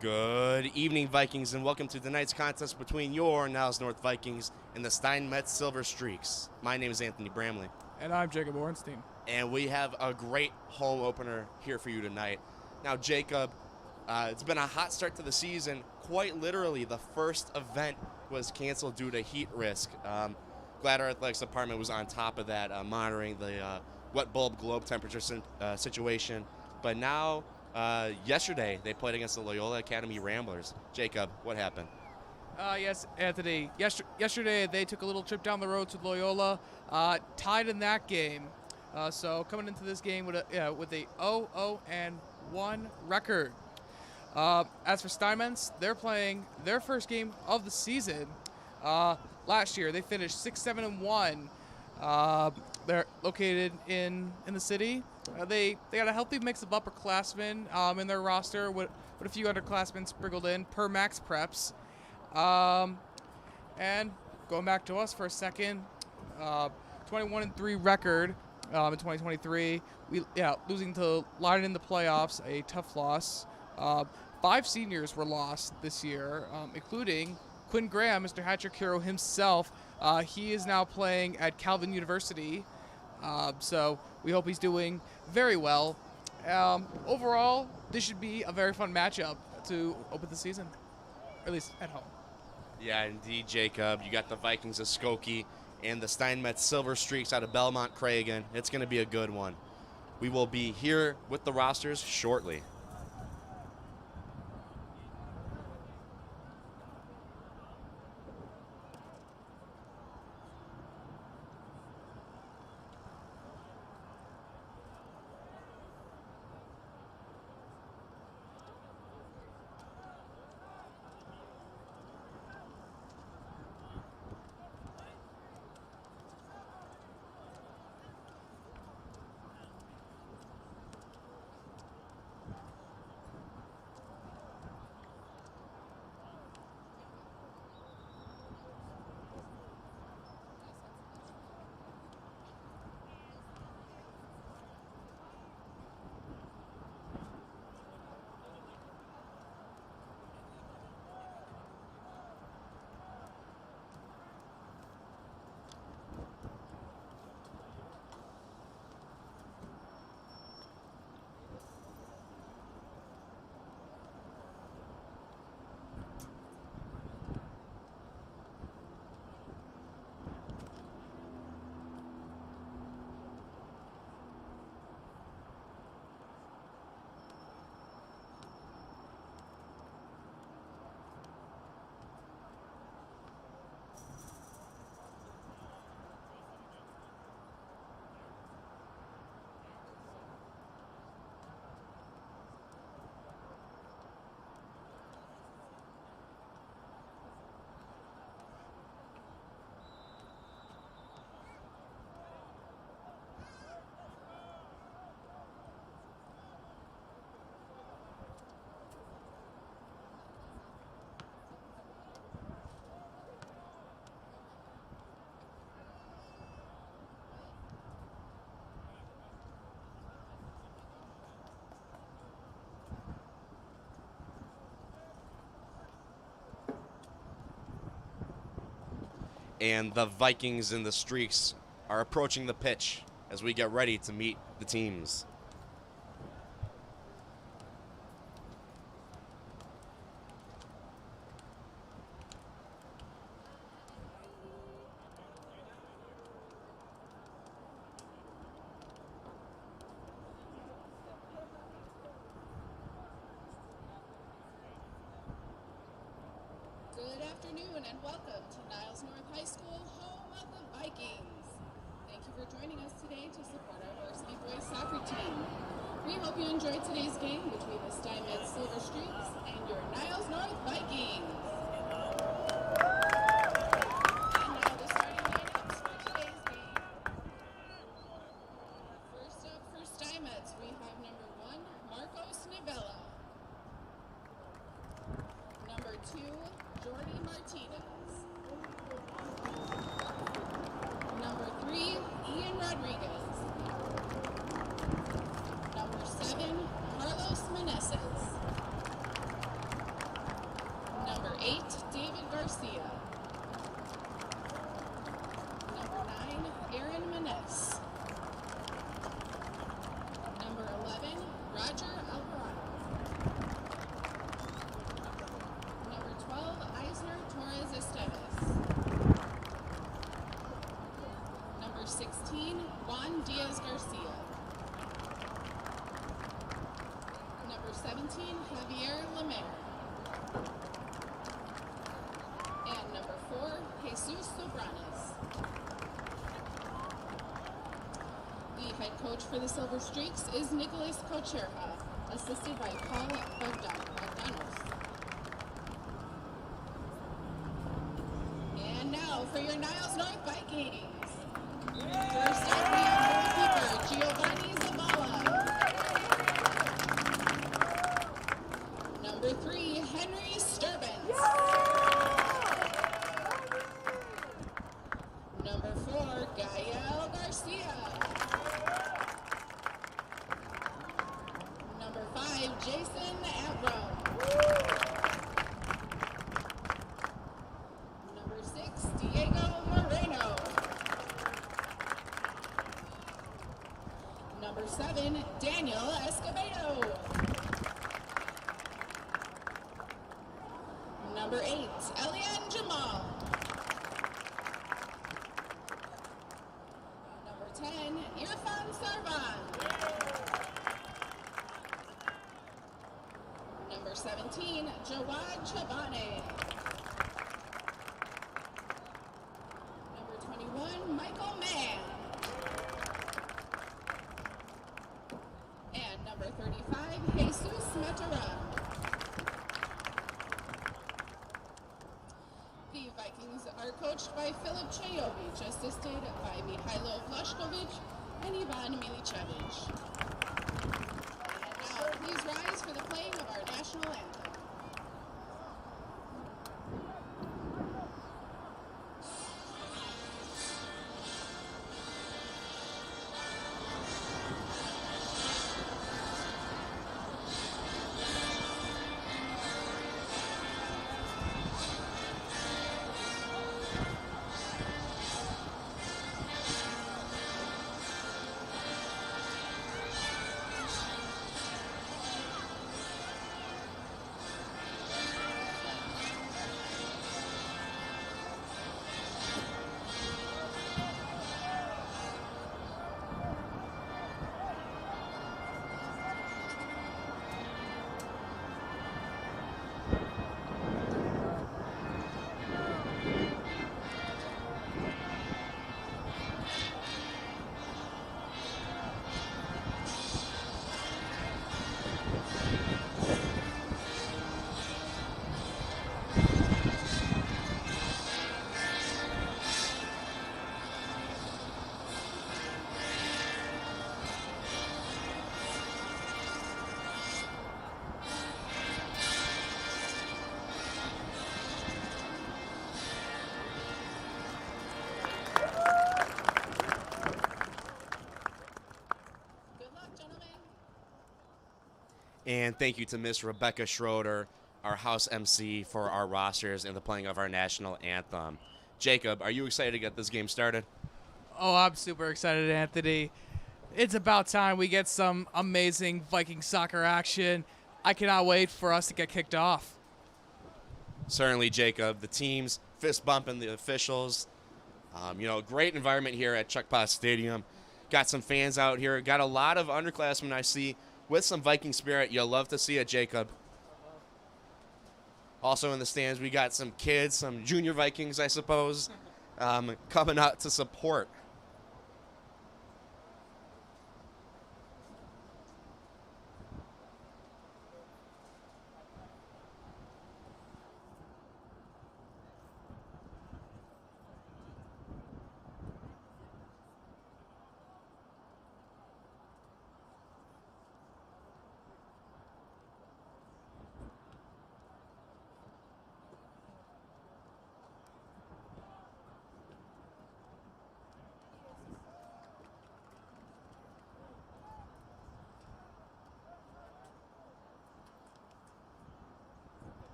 Good evening, Vikings, and welcome to tonight's contest between your Niles North Vikings and the Steinmetz Silver Streaks. My name is Anthony Bramley. And I'm Jacob Ornstein. And we have a great home opener here for you tonight. Now, Jacob, it's been a hot start to the season. Quite literally, the first event was canceled due to heat risk. Glad our athletics department was on top of that, monitoring the wet bulb globe temperature situation. But now, yesterday, they played against the Loyola Academy Ramblers. Jacob, what happened? Yes, Anthony. Yesterday, they took a little trip down the road to Loyola, tied in that game. So coming into this game with a 0-0-1 record. As for Steinmetz, they're playing their first game of the season. Last year, they finished 6-7-1. They're located in the city. They got a healthy mix of upperclassmen in their roster with a few underclassmen sprinkled in per max preps. And going back to us for a second, 21-3 record in 2023. Losing to Leiden in the playoffs, a tough loss. 5 seniors were lost this year, including Quinn Graham, Mr. Hatcher Hero himself. He is now playing at Calvin University, so we hope he's doing very well. Overall, this should be a very fun matchup to open the season, or at least at home. Yeah, indeed, Jacob. You got the Vikings of Skokie and the Steinmetz Silver Streaks out of Belmont Cragen. It's going to be a good one. We will be here with the rosters shortly. And the Vikings and the Streaks are approaching the pitch as we get ready to meet the teams. Good afternoon and welcome to Niles North High School, home of the Vikings. Thank you for joining us today to support our varsity boys soccer team. We hope you enjoyed today's game between the Steinmetz Silver Streaks and your Niles North Vikings. And now the starting lineups for today's game. First up for Steinmetz, we have number 1, Marcos Nivella. Number 2, Jordy Martinez. Number 3, Ian Rodriguez. Number 7, Carlos Meneses. Number 17, Javier Lemaire. And number 4, Jesus Sobranes. The head coach for the Silver Streaks is Nicholas Kocherha, assisted by Paul Bogdanos. And now for your Niles North Vikings. First up, we have goalkeeper Giovanni Zavala. Number 3, Henry Sturbans. Number 4, Gael Garcia. Number 5, Jason Abram. Number 6, Diego Moreno. Number 7, Daniel Escobedo. Number 8, Elian Jamal. Number 10, Irfan Sarvan. Number 17, Jawad Chabane. Number 21, Michael Mann. And number 35, Jesus Matera. The Vikings are coached by Filip Chayovic, assisted by Mihailo Vlaškovic and Ivan Milicevic. And now, please rise for the playing of our national anthem. And thank you to Miss Rebecca Schroeder, our house MC, for our rosters and the playing of our national anthem. Jacob, are you excited to get this game started? Oh, I'm super excited, Anthony. It's about time we get some amazing Viking soccer action. I cannot wait for us to get kicked off. Certainly, Jacob. The teams fist bumping the officials. Great environment here at Chuck Potts Stadium. Got some fans out here. Got a lot of underclassmen I see with some Viking spirit. You'll love to see it, Jacob. Also in the stands, we got some kids, some junior Vikings, I suppose, coming out to support.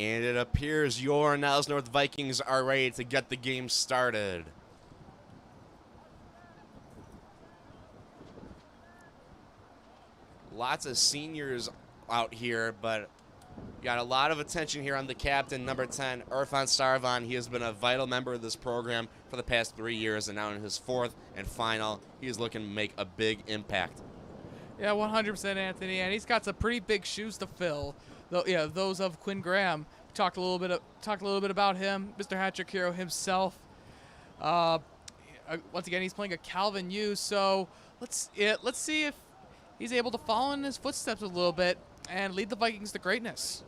And it appears your Niles North Vikings are ready to get the game started. Lots of seniors out here, but Got a lot of attention here on the captain, number 10, Irfan Sarvan. He has been a vital member of this program for the past 3 years, and now in his fourth and final, he's looking to make a big impact. Yeah, 100%, Anthony, and he's got some pretty big shoes to fill. Though, yeah, those of Quinn Graham. Talked a little bit about him, Mr. Hat-trick hero himself. Once again, he's playing a Calvin U, so let's see if he's able to follow in his footsteps a little bit and lead the Vikings to greatness.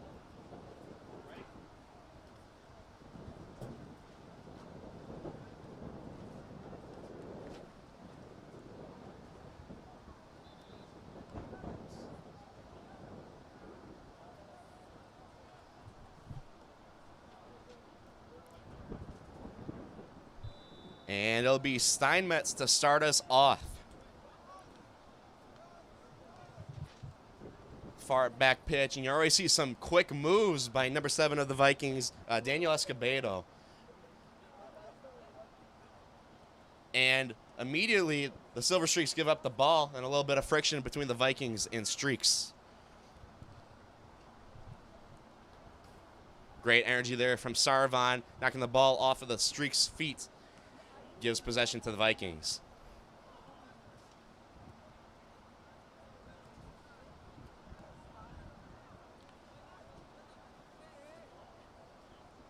And it'll be Steinmetz to start us off. Far back pitch, and you already see some quick moves by number 7 of the Vikings, Daniel Escobedo. And immediately, the Silver Streaks give up the ball, and a little bit of friction between the Vikings and Streaks. Great energy there from Sarvan, knocking the ball off of the Streaks' feet. Gives possession to the Vikings.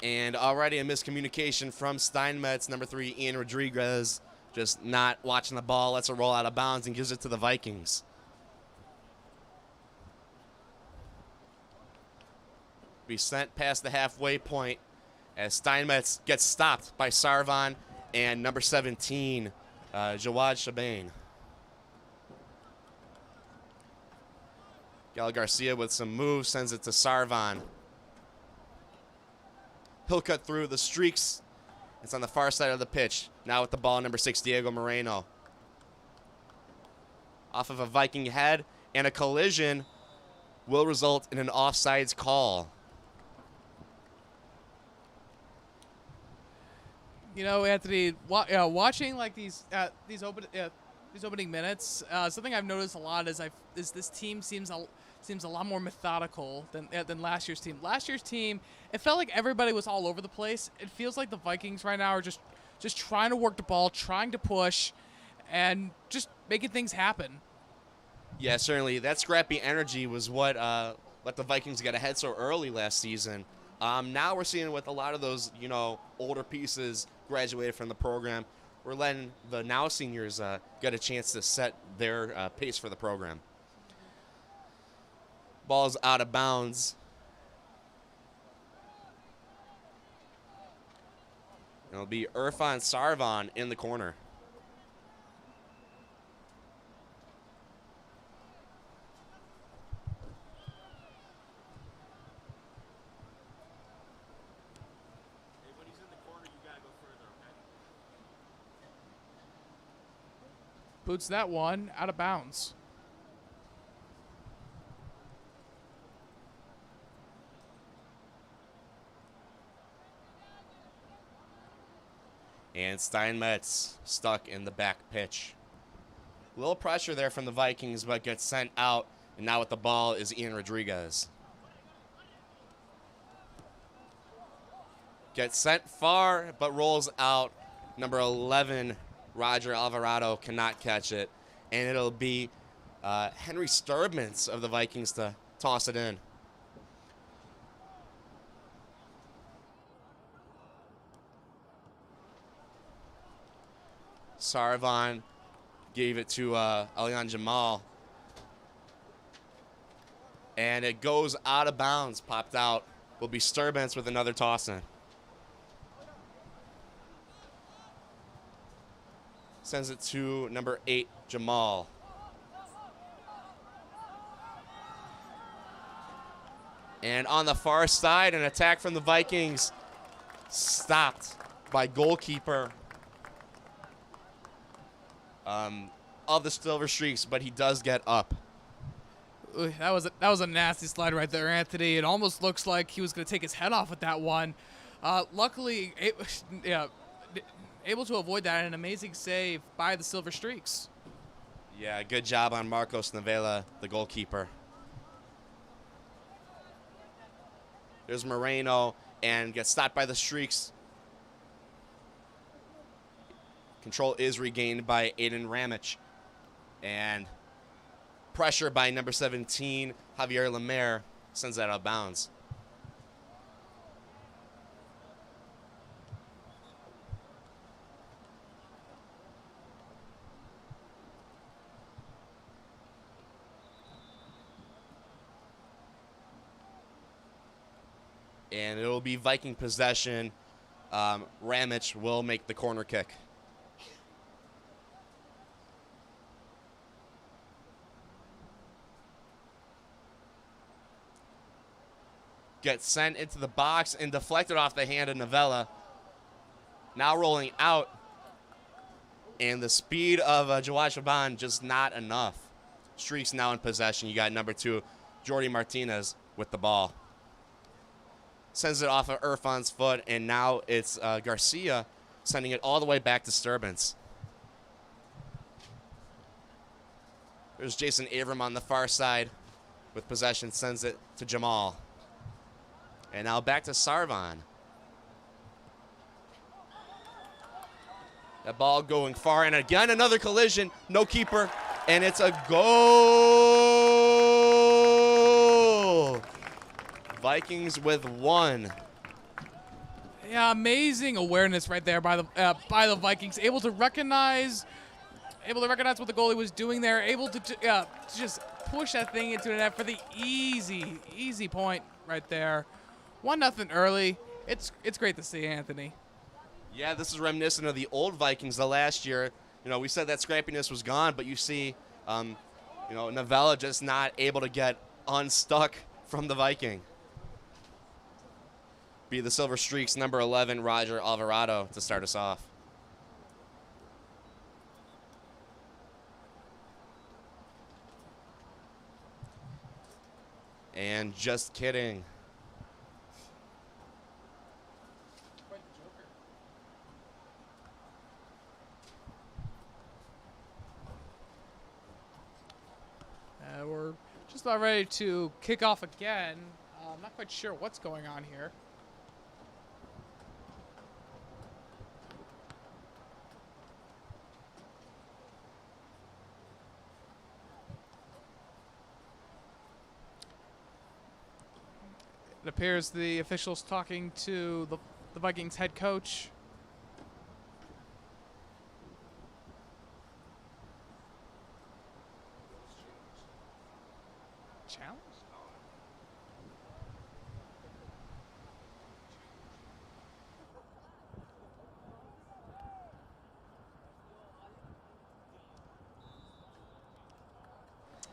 And already a miscommunication from Steinmetz, number 3, Ian Rodriguez, just not watching the ball, lets it roll out of bounds and gives it to the Vikings. Be sent past the halfway point as Steinmetz gets stopped by Sarvan and number 17, Jawad Shabain. Gal Garcia with some moves, sends it to Sarvan. He'll cut through the Streaks. It's on the far side of the pitch. Now with the ball, number 6, Diego Moreno. Off of a Viking head, and a collision will result in an offsides call. You know, Anthony, watching like these opening minutes, something I've noticed a lot is this team seems a lot more methodical than last year's team. Last year's team, it felt like everybody was all over the place. It feels like the Vikings right now are just trying to work the ball, trying to push, and just making things happen. Yeah, certainly. That scrappy energy was what let the Vikings get ahead so early last season. Now we're seeing with a lot of those, older pieces graduated from the program, we're letting the now seniors get a chance to set their pace for the program. Ball's out of bounds. It'll be Irfan Sarvan in the corner. Boots that one out of bounds. And Steinmetz stuck in the back pitch. A little pressure there from the Vikings, but gets sent out. And now with the ball is Ian Rodriguez. Gets sent far, but rolls out. Number 11, Roger Alvarado, cannot catch it. And it'll be Henry Steinmetz of the Vikings to toss it in. Sarvan gave it to Alian Jamal. And it goes out of bounds, popped out. Will be Steinmetz with another toss-in. Sends it to number 8, Jamal. And on the far side, an attack from the Vikings stopped by goalkeeper of the Silver Streaks, but he does get up. That was a nasty slide right there, Anthony. It almost looks like he was going to take his head off with that one. Luckily, able to avoid that, and an amazing save by the Silver Streaks. Yeah, good job on Marcos Navela, the goalkeeper. There's Moreno and gets stopped by the Streaks. Control is regained by Aiden Ramich. And pressure by number 17, Javier Lemaire, sends that out of bounds. And it'll be Viking possession. Ramich will make the corner kick. Gets sent into the box and deflected off the hand of Novella. Now rolling out. And the speed of Jawad Shaban just not enough. Streaks now in possession. You got number 2, Jordy Martinez with the ball. Sends it off of Irfan's foot, and now it's Garcia sending it all the way back to Sturbins. There's Jason Avram on the far side with possession, sends it to Jamal. And now back to Sarvan. That ball going far, and again another collision, no keeper, and it's a goal! Vikings with 1. Yeah, amazing awareness right there by the Vikings. Able to recognize what the goalie was doing there. Able to just push that thing into the net for the easy point right there. 1-0 early. It's great to see, Anthony. Yeah, this is reminiscent of the old Vikings the last year. You know, we said that scrappiness was gone, but you see, Novella just not able to get unstuck from the Viking. Be the Silver Streaks, number 11, Roger Alvarado, to start us off. And just kidding. We're just about ready to kick off again. I'm not quite sure what's going on here. It appears the officials talking to the Vikings head coach. Challenge?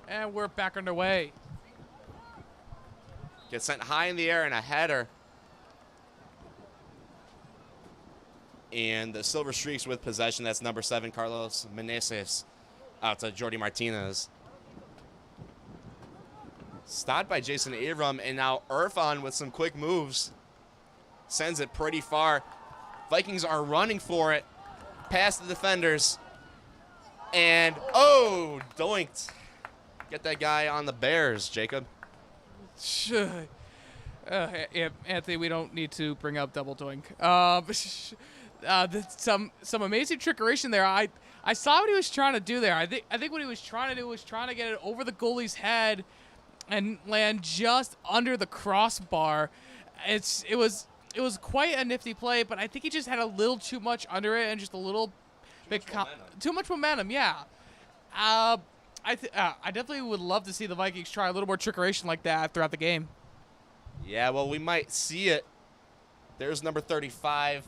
And we're back underway. Gets sent high in the air and a header. And the Silver Streaks with possession. That's number 7, Carlos Meneses, out to Jordy Martinez. Stopped by Jason Avram, and now Irfan with some quick moves. Sends it pretty far. Vikings are running for it. Past the defenders. And, oh, doinked. Get that guy on the Bears, Jacob. Anthony, we don't need to bring up double doink. Some amazing trickeration there. I saw what he was trying to do there. I think what he was trying to do was trying to get it over the goalie's head and land just under the crossbar. It was quite a nifty play, but I think he just had a little too much under it and just a little too much momentum. Yeah. I definitely would love to see the Vikings try a little more trickeration like that throughout the game. Yeah, well, we might see it. There's number 35,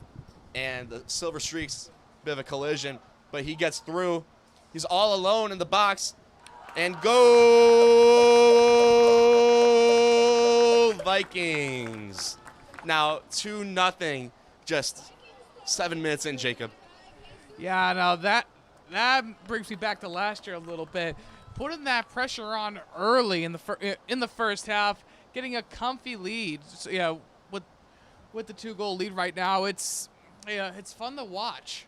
and the Silver Streaks, bit of a collision, but he gets through. He's all alone in the box, and go Vikings. Now 2-0, just 7 minutes in, Jacob. Yeah, now that brings me back to last year a little bit. Putting that pressure on early in the first half, getting a comfy lead. So, yeah, with the 2-goal lead right now, it's fun to watch.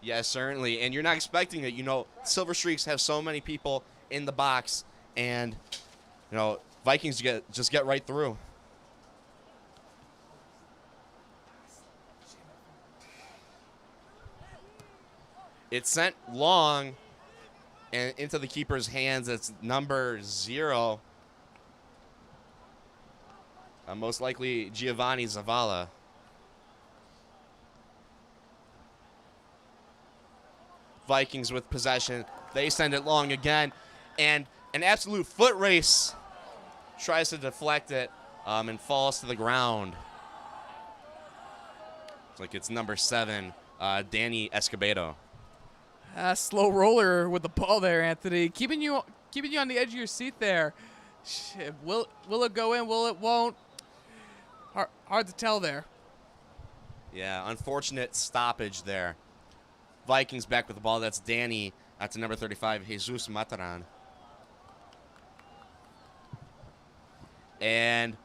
Yeah, certainly, and you're not expecting it. You know, Silver Streaks have so many people in the box, and Vikings just get right through. It's sent long and into the keeper's hands. It's number 0. Most likely Giovanni Zavala. Vikings with possession. They send it long again. And an absolute foot race. Tries to deflect it and falls to the ground. It's like it's number 7, Danny Escobedo. Slow roller with the ball there, Anthony. Keeping you on the edge of your seat there. Shit, will it go in? Will it won't? Hard to tell there. Yeah, unfortunate stoppage there. Vikings back with the ball. That's Danny. That's number 35, Jesus Mataran. And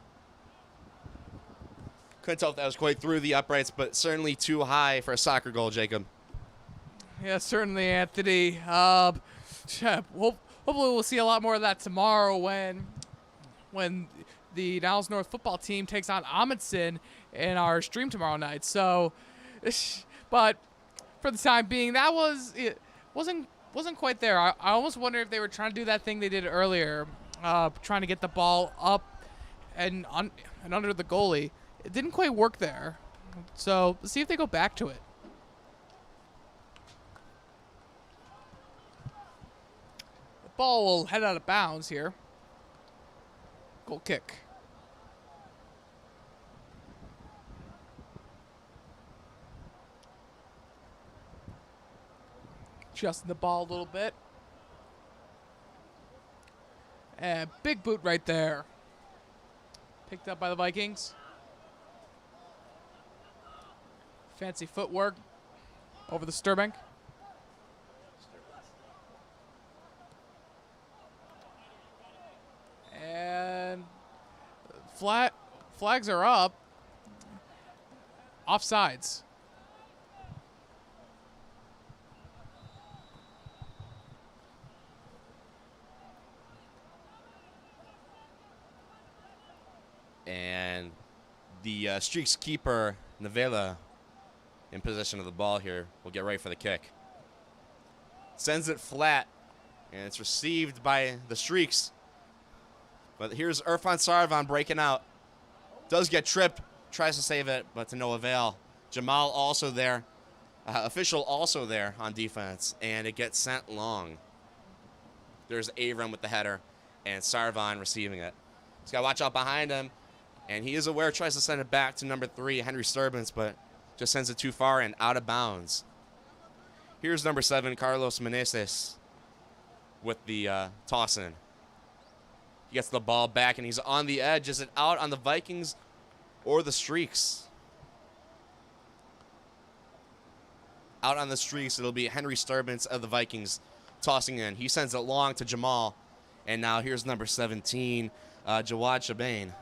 couldn't tell if that was quite through the uprights, but certainly too high for a soccer goal, Jacob. Yeah, certainly, Anthony. Hopefully we'll see a lot more of that tomorrow when the Niles North football team takes on Amundsen in our stream tomorrow night. So, but for the time being, it wasn't quite there. I almost wonder if they were trying to do that thing they did earlier, trying to get the ball up and under the goalie. It didn't quite work there. So let's see if they go back to it. The ball will head out of bounds here. Goal kick. Adjusting the ball a little bit. And big boot right there. Picked up by the Vikings. Fancy footwork over the Sturbank. And flags are up. Offsides. And the Streaks keeper, Novella, in possession of the ball here, will get right for the kick. Sends it flat, and it's received by the Streaks. But here's Irfan Sarvan breaking out. Does get tripped, tries to save it, but to no avail. Jamal also there, official also there on defense, and it gets sent long. There's Avram with the header, and Sarvan receiving it. He's got to watch out behind him, and he is aware, tries to send it back to number 3, Henry Sturbans, but just sends it too far and out of bounds. Here's number 7, Carlos Meneses, with the toss in. He gets the ball back, and he's on the edge. Is it out on the Vikings or the Streaks? Out on the Streaks, it'll be Henry Sturbans of the Vikings tossing in. He sends it long to Jamal, and now here's number 17, Jawad Shabain.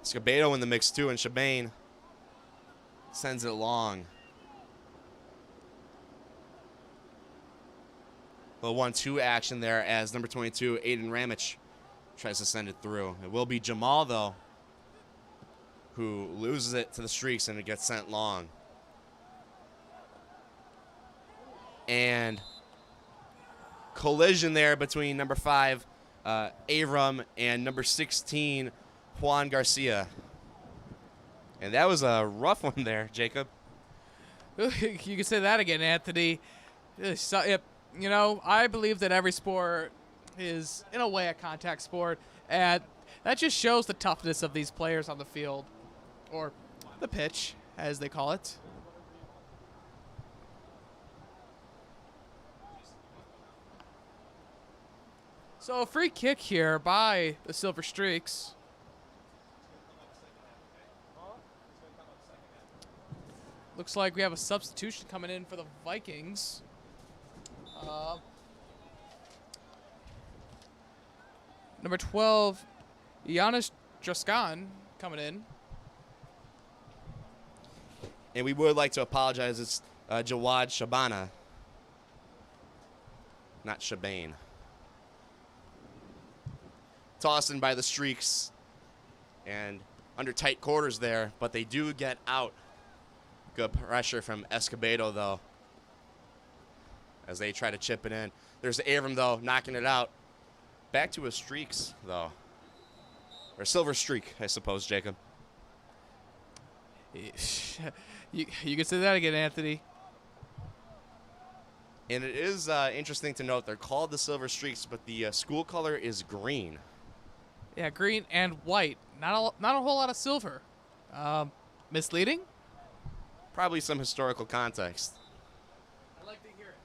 Escobedo in the mix too, and Shabain sends it long. A 1-2 action there as number 22, Aiden Ramich, tries to send it through. It will be Jamal, though, who loses it to the Streaks, and it gets sent long. And collision there between number 5, Avram, and number 16, Juan Garcia. And that was a rough one there, Jacob. You can say that again, Anthony. You know, I believe that every sport is, in a way, a contact sport, and that just shows the toughness of these players on the field, or the pitch, as they call it. So a free kick here by the Silver Streaks. Looks like we have a substitution coming in for the Vikings. Number 12, Giannis Draskan coming in. And we would like to apologize. It's Jawad Shabana, not Shabain. Tossed in by the Streaks and under tight quarters there, but they do get out. Good pressure from Escobedo, though, as they try to chip it in. There's Abram, though, knocking it out. Back to his streaks, though. Or silver streak, I suppose, Jacob. You can say that again, Anthony. And it is interesting to note they're called the Silver Streaks, but the school color is green. Yeah, green and white. Not a whole lot of silver. Misleading? Probably some historical context. I'd like to hear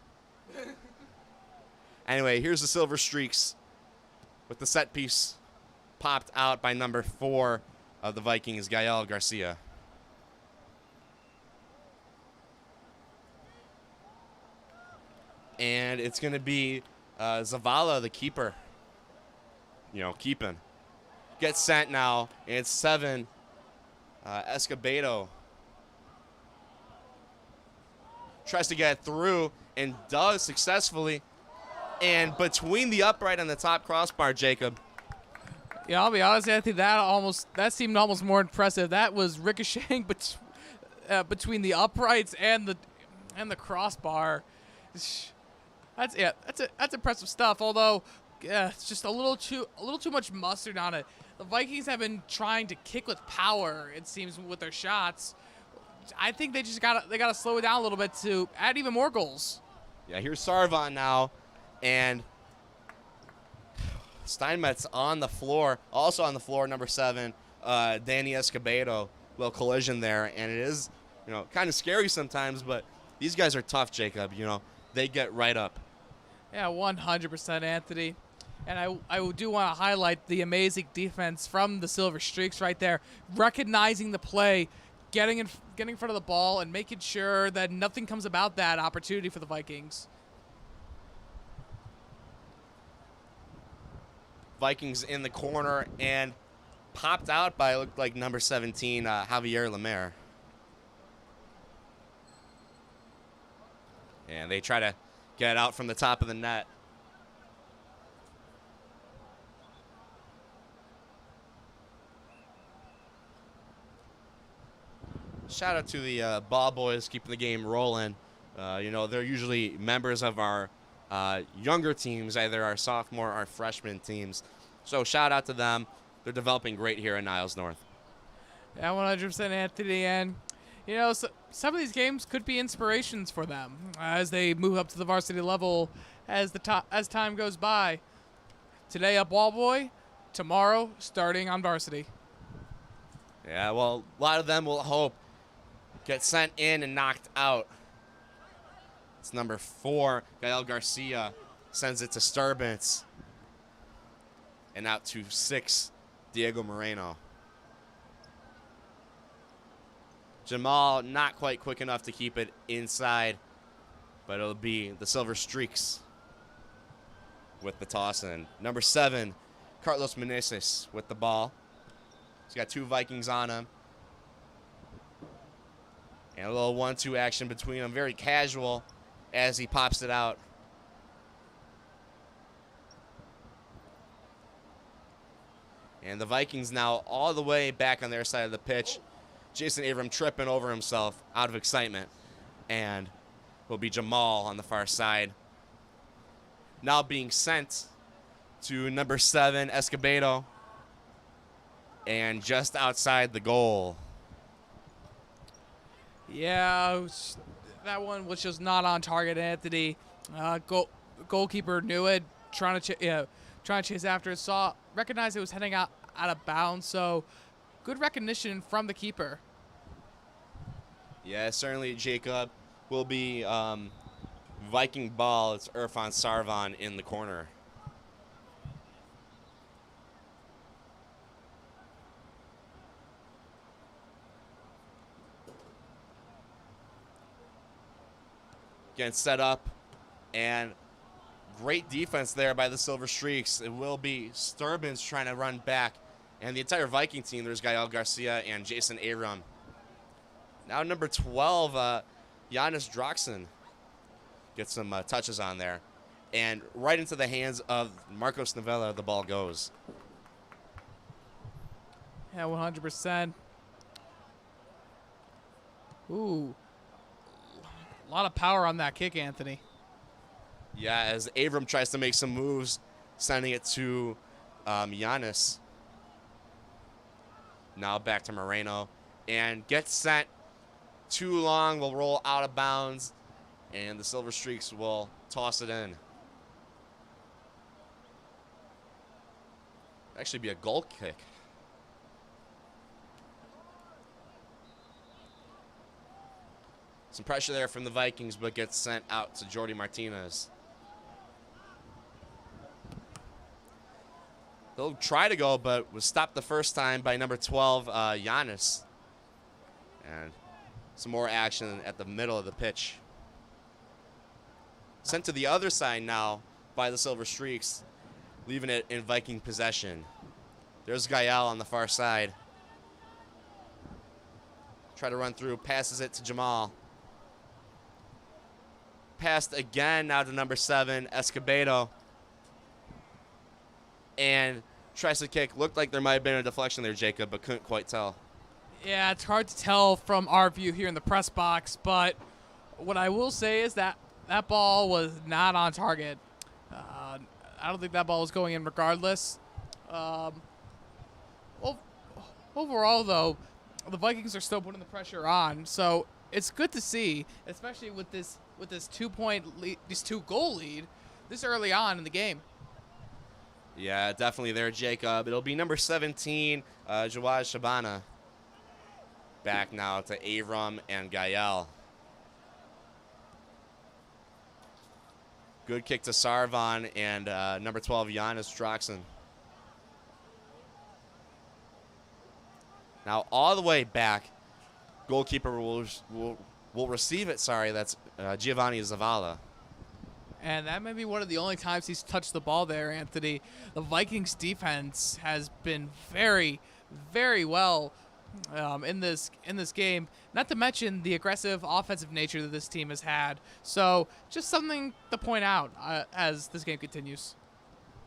it. Anyway, here's the Silver Streaks with the set piece popped out by number 4 of the Vikings, Gael Garcia. And it's going to be Zavala, the keeper. Keeping. Gets sent now, and it's 7. Escobedo tries to get through and does successfully. And between the upright and the top crossbar, Jacob. Yeah, I'll be honest, Anthony. That seemed almost more impressive. That was ricocheting between the uprights and the crossbar. That's impressive stuff. Although, it's just a little too much mustard on it. The Vikings have been trying to kick with power, it seems, with their shots. I think they gotta slow it down a little bit to add even more goals. Yeah, here's Sarvan now, and Steinmetz on the floor. Also on the floor, number 7, Danny Escobedo. Little collision there, and it is, kind of scary sometimes, but these guys are tough, Jacob. They get right up. Yeah, 100%, Anthony. And I do want to highlight the amazing defense from the Silver Streaks right there, recognizing the play, getting in front of the ball, and making sure that nothing comes about that opportunity for the Vikings. Vikings in the corner and popped out by, looked like, number 17, Javier Lemaire. And they try to get it out from the top of the net. Shout out to the ball boys keeping the game rolling. They're usually members of our younger teams, either our sophomore or our freshman teams. So shout out to them. They're developing great here in Niles North. Yeah, 100%, Anthony. And, so some of these games could be inspirations for them as they move up to the varsity level as time goes by. Today up ball boy, tomorrow starting on varsity. Yeah, well, a lot of them will hope get sent in and knocked out. It's number 4, Gael Garcia, sends it to Steinmetz. And out to 6, Diego Moreno. Jamal not quite quick enough to keep it inside, but it'll be the Silver Streaks with the toss in. Number 7, Carlos Meneses with the ball. He's got 2 Vikings on him. And a little 1-2 action between them. Very casual as he pops it out. And the Vikings now all the way back on their side of the pitch. Jason Abram tripping over himself out of excitement. And will be Jamal on the far side. Now being sent to number 7, Escobedo. And just outside the goal. Yeah, that one was just not on target, Anthony. Goalkeeper knew it, trying to chase after it. Recognized it was heading out of bounds, so good recognition from the keeper. Yeah, certainly Jacob will be Viking ball. It's Irfan Sarvan in the corner. Getting set up, and great defense there by the Silver Streaks. It will be Steinmetz trying to run back, and the entire Viking team. There's Gael Garcia and Jason Abram. Now number 12, Giannis Droxen gets some touches on there, and right into the hands of Marcos Novella, the ball goes. Yeah, 100%. Ooh, a lot of power on that kick, Anthony. Yeah, as Avram tries to make some moves, sending it to Giannis. Now back to Moreno. And gets sent too long, will roll out of bounds, and the Silver Streaks will toss it in. Actually be a goal kick. Some pressure there from the Vikings, but gets sent out to Jordi Martinez. They'll try to go, but was stopped the first time by number 12, Giannis. And some more action at the middle of the pitch. Sent to the other side now by the Silver Streaks, leaving it in Viking possession. There's Gael on the far side. Try to run through, passes it to Jamal. Passed again now to number 7, Escobedo. And tries to kick. Looked like there might have been a deflection there, Jacob, but couldn't quite tell. Yeah, it's hard to tell from our view here in the press box, but what I will say is that that ball was not on target. I don't think that ball was going in regardless. Overall, though, the Vikings are still putting the pressure on, so it's good to see, especially with this 2-point lead, this 2-goal lead, this early on in the game. Yeah, definitely there, Jacob. It'll be number 17, Jawad Shabana. Back now to Avram and Gael. Good kick to Sarvan and number 12, Giannis Droxen. Now all the way back, goalkeeper will receive it. Sorry, that's Giovanni Zavala. And that may be one of the only times he's touched the ball there, Anthony. The Vikings defense has been very, very well in this game. Not to mention the aggressive offensive nature that this team has had. So just something to point out as this game continues.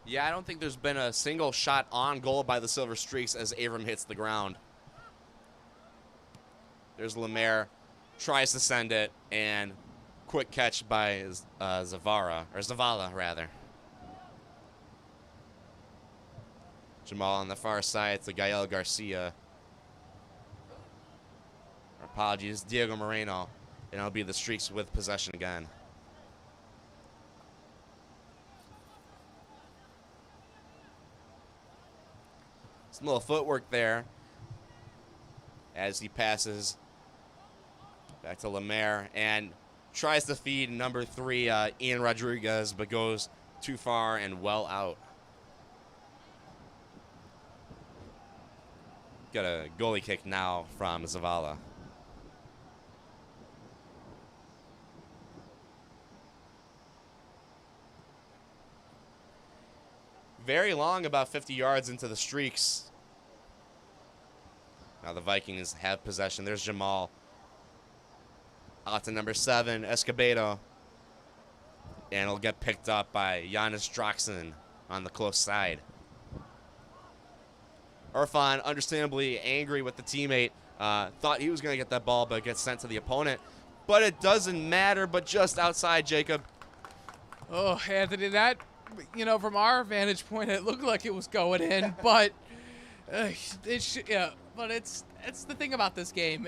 Yeah, I don't think there's been a single shot on goal by the Silver Streaks as Avram hits the ground. There's Lemaire, tries to send it, and quick catch by Zavala rather. Jamal on the far side to Gael Garcia. Apologies, Diego Moreno, and it'll be the Streaks with possession again. Some little footwork there as he passes back to Lemaire and tries to feed number 3, Ian Rodriguez, but goes too far and well out. Got a goalie kick now from Zavala. Very long, about 50 yards into the Streaks. Now the Vikings have possession. There's Jamal. Out to number 7, Escobedo. And it'll get picked up by Giannis Droxen on the close side. Irfan, understandably angry with the teammate, thought he was going to get that ball, but gets sent to the opponent. But it doesn't matter, but just outside, Jacob. Oh, Anthony, that, from our vantage point, it looked like it was going in, but it's the thing about this game.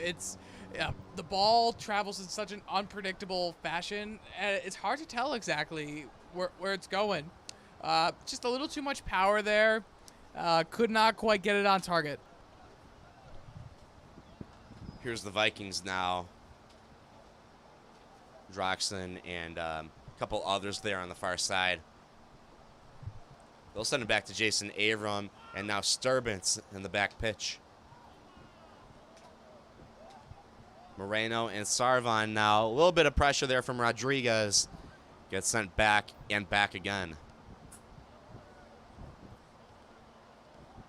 The ball travels in such an unpredictable fashion, and it's hard to tell exactly where it's going. Just a little too much power there. Could not quite get it on target. Here's the Vikings now. Droxen and a couple others there on the far side. They'll send it back to Jason Avram, and now Steinmetz in the back pitch. Moreno and Sarvan now. A little bit of pressure there from Rodriguez. Gets sent back and back again.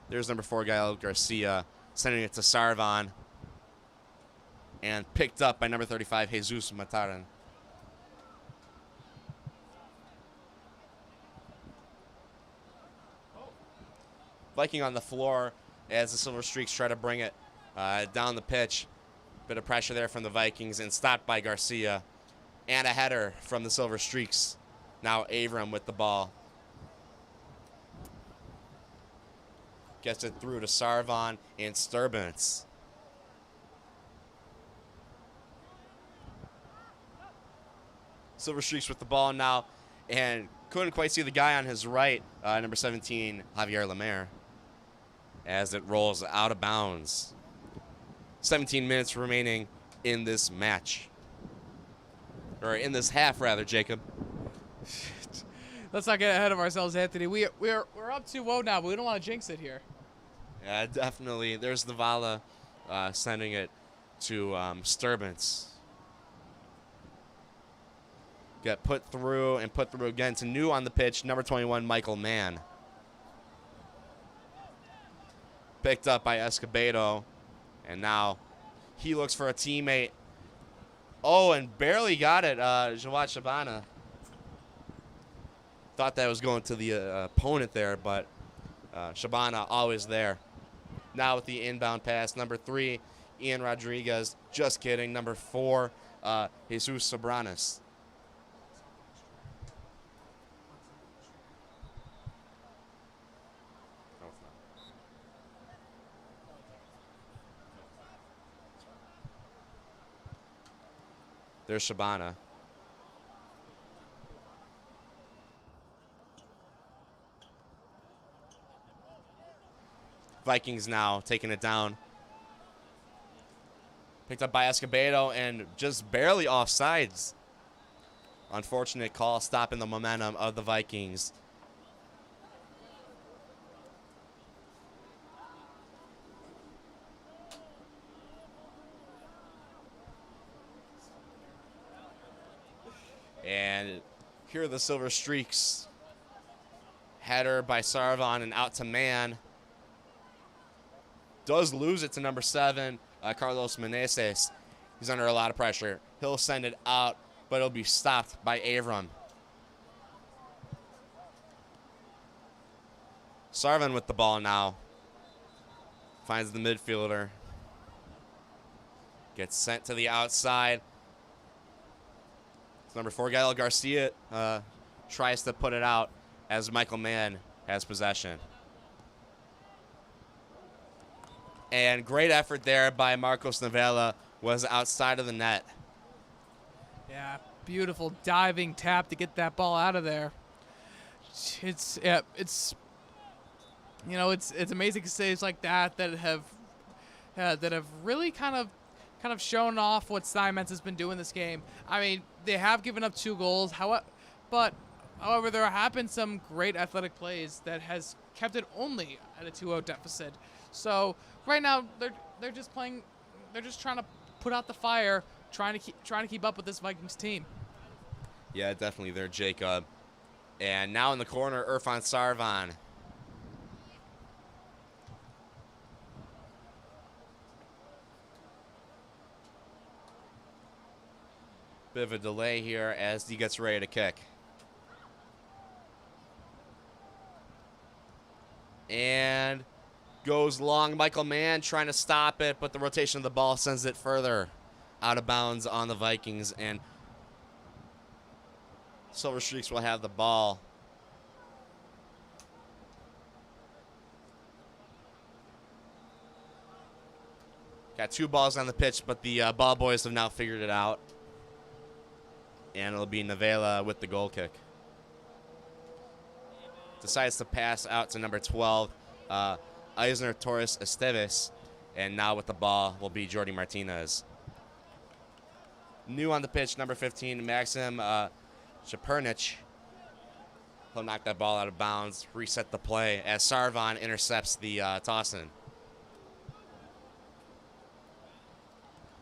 There's number 4, Gael Garcia, sending it to Sarvan. And picked up by number 35, Jesus Mataran. Viking on the floor as the Silver Streaks try to bring it down the pitch. Bit of pressure there from the Vikings and stopped by Garcia. And a header from the Silver Streaks. Now Avram with the ball. Gets it through to Sarvan and Steinmetz. Silver Streaks with the ball now, and couldn't quite see the guy on his right, number 17, Javier Lemaire, as it rolls out of bounds. 17 minutes remaining in this match. Or in this half, rather, Jacob. Let's not get ahead of ourselves, Anthony. We're up 2-0 now, but we don't want to jinx it here. Yeah, definitely. There's the Vala sending it to Steinmetz. Got put through and put through again to new on the pitch, number 21, Michael Mann. Picked up by Escobedo, and now he looks for a teammate. Oh, and barely got it, Jawad Shabana. Thought that was going to the opponent there, but Shabana always there. Now with the inbound pass, number 3, Ian Rodriguez. Just kidding, number 4, Jesus Sobranis. There's Shabana. Vikings now taking it down. Picked up by Escobedo and just barely offsides. Unfortunate call stopping the momentum of the Vikings. And here are the Silver Streaks. Header by Sarvan and out to Mann. Does lose it to number 7, Carlos Meneses. He's under a lot of pressure. He'll send it out, but it'll be stopped by Avram. Sarvan with the ball now. Finds the midfielder. Gets sent to the outside. Number 4, Gael Garcia tries to put it out as Michael Mann has possession. And great effort there by Marcos Novella, was outside of the net. Yeah, beautiful diving tap to get that ball out of there. It's amazing to say it's like that have really kind of shown off what Steinmetz has been doing this game. I mean, they have given up 2 goals, however, there have been some great athletic plays that has kept it only at a 2-0 deficit. So right now they're just playing, they're just trying to put out the fire, trying to keep up with this Vikings team. Yeah, definitely there, Jacob. And now in the corner, Irfan Sarvan. Bit of a delay here as he gets ready to kick. And goes long. Michael Mann trying to stop it, but the rotation of the ball sends it further out of bounds on the Vikings. And Silver Streaks will have the ball. Got 2 balls on the pitch, but the ball boys have now figured it out. And it'll be Novella with the goal kick. Decides to pass out to number 12, Eisner Torres Esteves. And now with the ball will be Jordi Martinez. New on the pitch, number 15, Maxim Shapernich. He'll knock that ball out of bounds, reset the play as Sarvan intercepts the toss-in.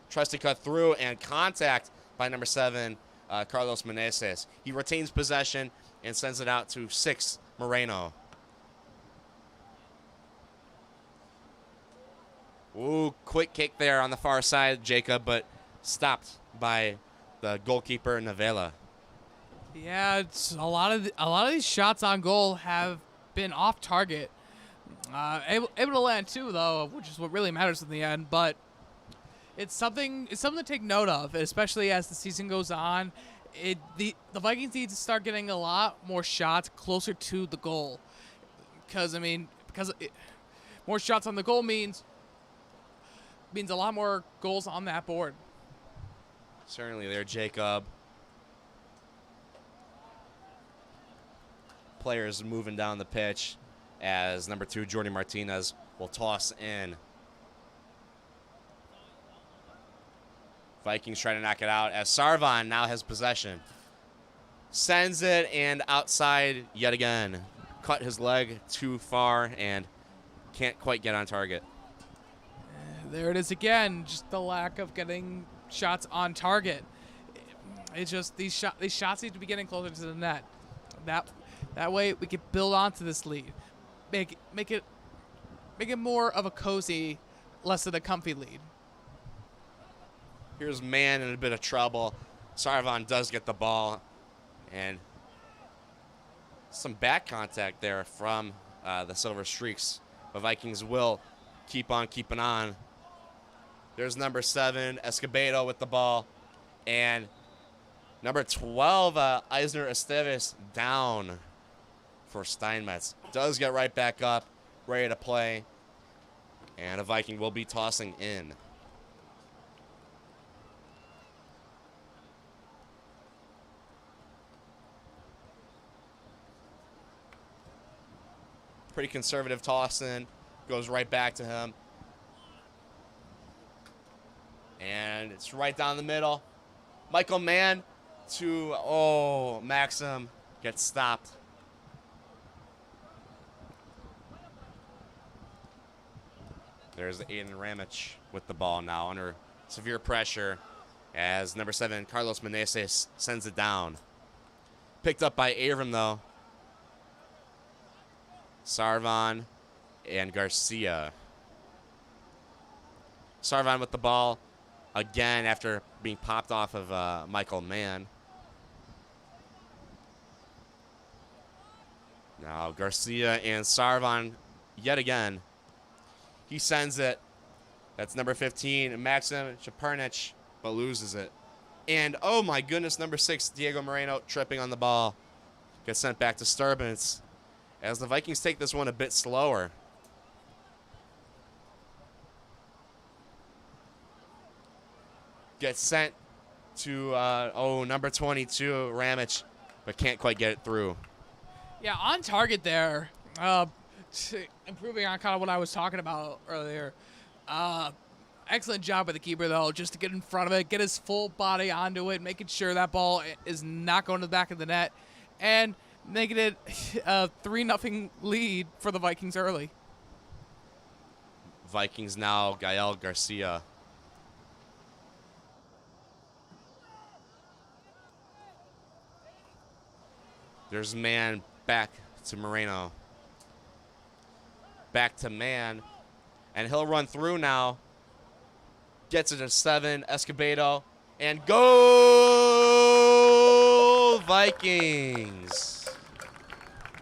Tries to cut through and contact by number 7, Carlos Meneses. He retains possession and sends it out to 6, Moreno. Ooh, quick kick there on the far side, Jacob, but stopped by the goalkeeper, Novella. Yeah, it's a lot of these shots on goal have been off target. Able to land 2 though, which is what really matters in the end. But It's something to take note of, especially as the season goes on. The Vikings need to start getting a lot more shots closer to the goal, because more shots on the goal means a lot more goals on that board. Certainly there, Jacob. Players moving down the pitch as number 2, Jordy Martinez, will toss in. Vikings try to knock it out as Sarvan now has possession. Sends it and outside yet again. Cut his leg too far and can't quite get on target. There it is again, just the lack of getting shots on target. It's just these shots need to be getting closer to the net. That way we can build onto this lead. Make it more of a cozy, less of a comfy lead. Here's man in a bit of trouble. Sarvan does get the ball, and some back contact there from the Silver Streaks. The Vikings will keep on keeping on. There's number 7, Escobedo with the ball, and number 12, Eisner Esteves down for Steinmetz. Does get right back up, ready to play, and a Viking will be tossing in. Pretty conservative toss in, goes right back to him. And it's right down the middle. Michael Mann to, Maxim gets stopped. There's Aiden Ramich with the ball now under severe pressure as number 7, Carlos Meneses, sends it down. Picked up by Avram, though. Sarvan and Garcia. Sarvan with the ball again after being popped off of Michael Mann. Now Garcia and Sarvan yet again. He sends it. That's number 15, Maxim Chapernich, but loses it. And, oh my goodness, number 6, Diego Moreno, tripping on the ball. Gets sent back to Steinmetz as the Vikings take this one a bit slower. Gets sent to, number 22, Ramich, but can't quite get it through. Yeah, on target there. Improving on kind of what I was talking about earlier. Excellent job by the keeper, though, just to get in front of it, get his full body onto it, making sure that ball is not going to the back of the net, and making it a 3-0 lead for the Vikings early. Vikings now, Gael Garcia. There's man back to Moreno. Back to man. And he'll run through now. Gets it to 7, Escobedo. And goal, Vikings.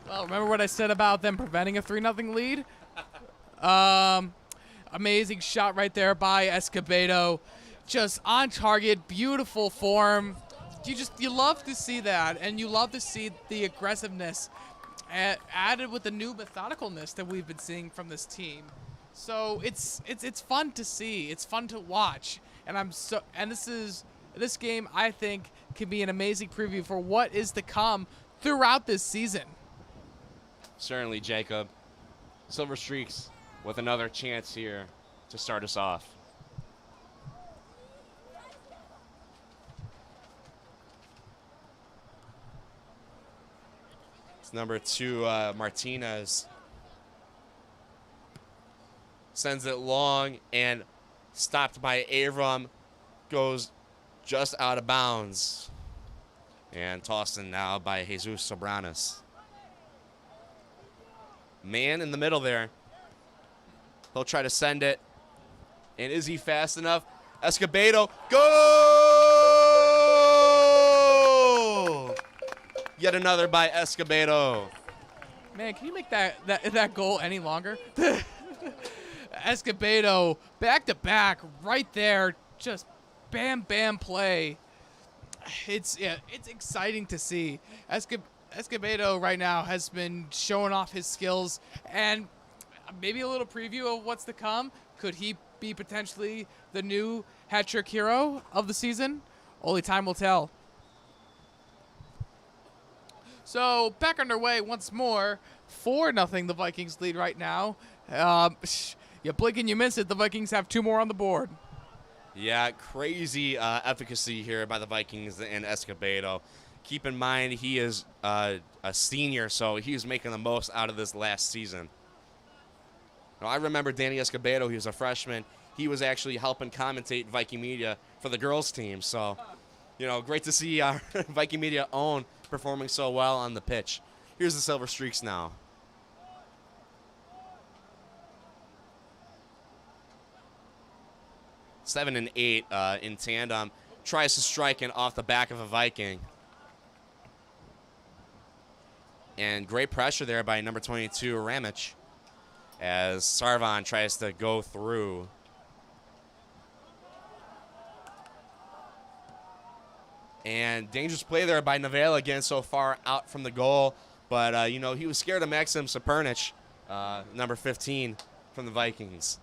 Well, remember what I said about them preventing a 3-0 lead? Amazing shot right there by Escobedo. Just on target, beautiful form. You love to see that, and you love to see the aggressiveness added with the new methodicalness that we've been seeing from this team. So it's fun to see. It's fun to watch, and this game I think can be an amazing preview for what is to come throughout this season. Certainly, Jacob. Silver Streaks with another chance here to start us off. It's number 2, Martinez. Sends it long and stopped by Avram. Goes just out of bounds. And tossed in now by Jesus Sobranis. Man in the middle there. He'll try to send it. And is he fast enough? Escobedo. Goal! Yet another by Escobedo. Man, can you make that goal any longer? Escobedo back to back right there. just bam play. It's exciting to see. Escobedo right now has been showing off his skills, and maybe a little preview of what's to come. Could he be potentially the new hat-trick hero of the season? Only time will tell. So back underway once more. 4-0 the Vikings lead right now. You blink and you miss it. The Vikings have 2 more on the board. Yeah, crazy efficacy here by the Vikings and Escobedo. Keep in mind he is a senior, so he was making the most out of this last season. Now, I remember Danny Escobedo. He was a freshman. He was actually helping commentate Viking Media for the girls' team. So, great to see our Viking Media own performing so well on the pitch. Here's the Silver Streaks now. Seven and 8 in tandem. Tries to strike in off the back of a Viking. And great pressure there by number 22, Ramich, as Sarvan tries to go through. And dangerous play there by Novella, again, so far out from the goal. But, he was scared of Maxim Sapernich, number 15 from the Vikings.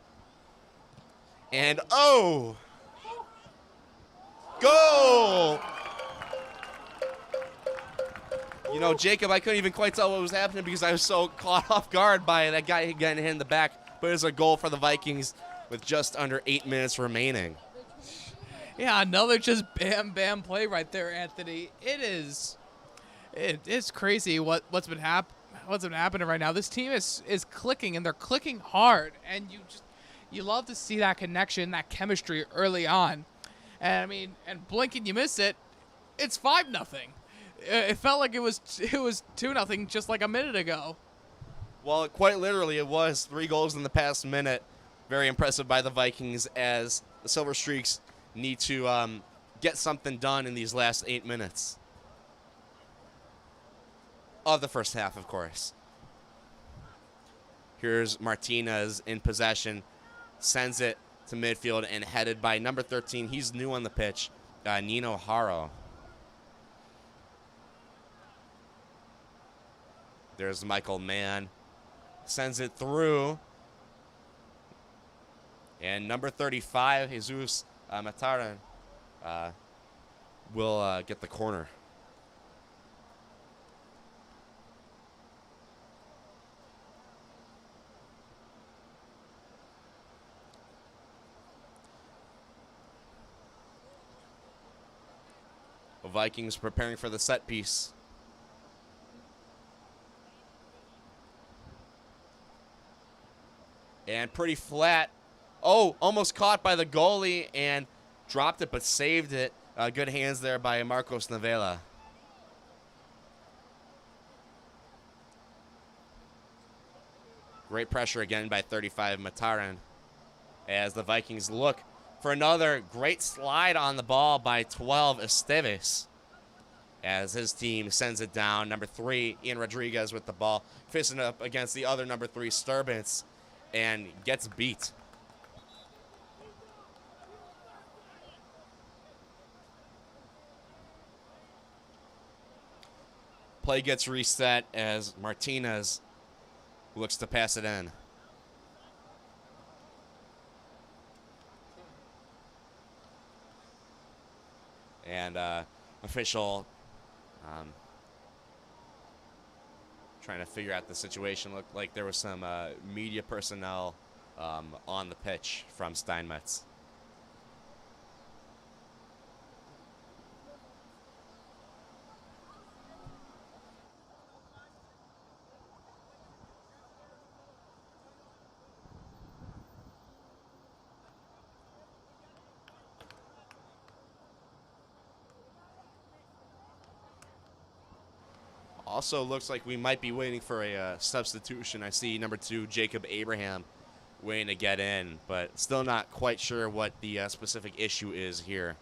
And, goal! Jacob, I couldn't even quite tell what was happening because I was so caught off guard by that guy getting hit in the back. But it was a goal for the Vikings with just under 8 minutes remaining. Yeah, another just bam play right there, Anthony. It's crazy what's been happening right now. This team is clicking, and they're clicking hard, and you love to see that connection, that chemistry early on. And blink and you miss it. It's 5-0. It felt like it was 2-0 just like a minute ago. Well, quite literally, it was 3 goals in the past minute. Very impressive by the Vikings, as the Silver Streaks need to get something done in these last 8 minutes of the first half, of course. Here's Martinez in possession, sends it to midfield and headed by number 13. He's new on the pitch, Nino Haro. There's Michael Mann. Sends it through. And number 35, Jesus Mataran, will get the corner. The Vikings preparing for the set piece. And pretty flat. Oh, almost caught by the goalie and dropped it, but saved it. Good hands there by Marcos Novella. Great pressure again by 35 Mataran, as the Vikings look for another great slide on the ball by 12 Esteves, as his team sends it down. Number 3, Ian Rodriguez with the ball, fisting up against the other number 3, Steinmetz, and gets beat. Play gets reset as Martinez looks to pass it in. And official trying to figure out the situation. Looked like there was some media personnel on the pitch from Steinmetz. Also looks like we might be waiting for a substitution. I see number 2, Jacob Abraham, waiting to get in, but still not quite sure what the specific issue is here.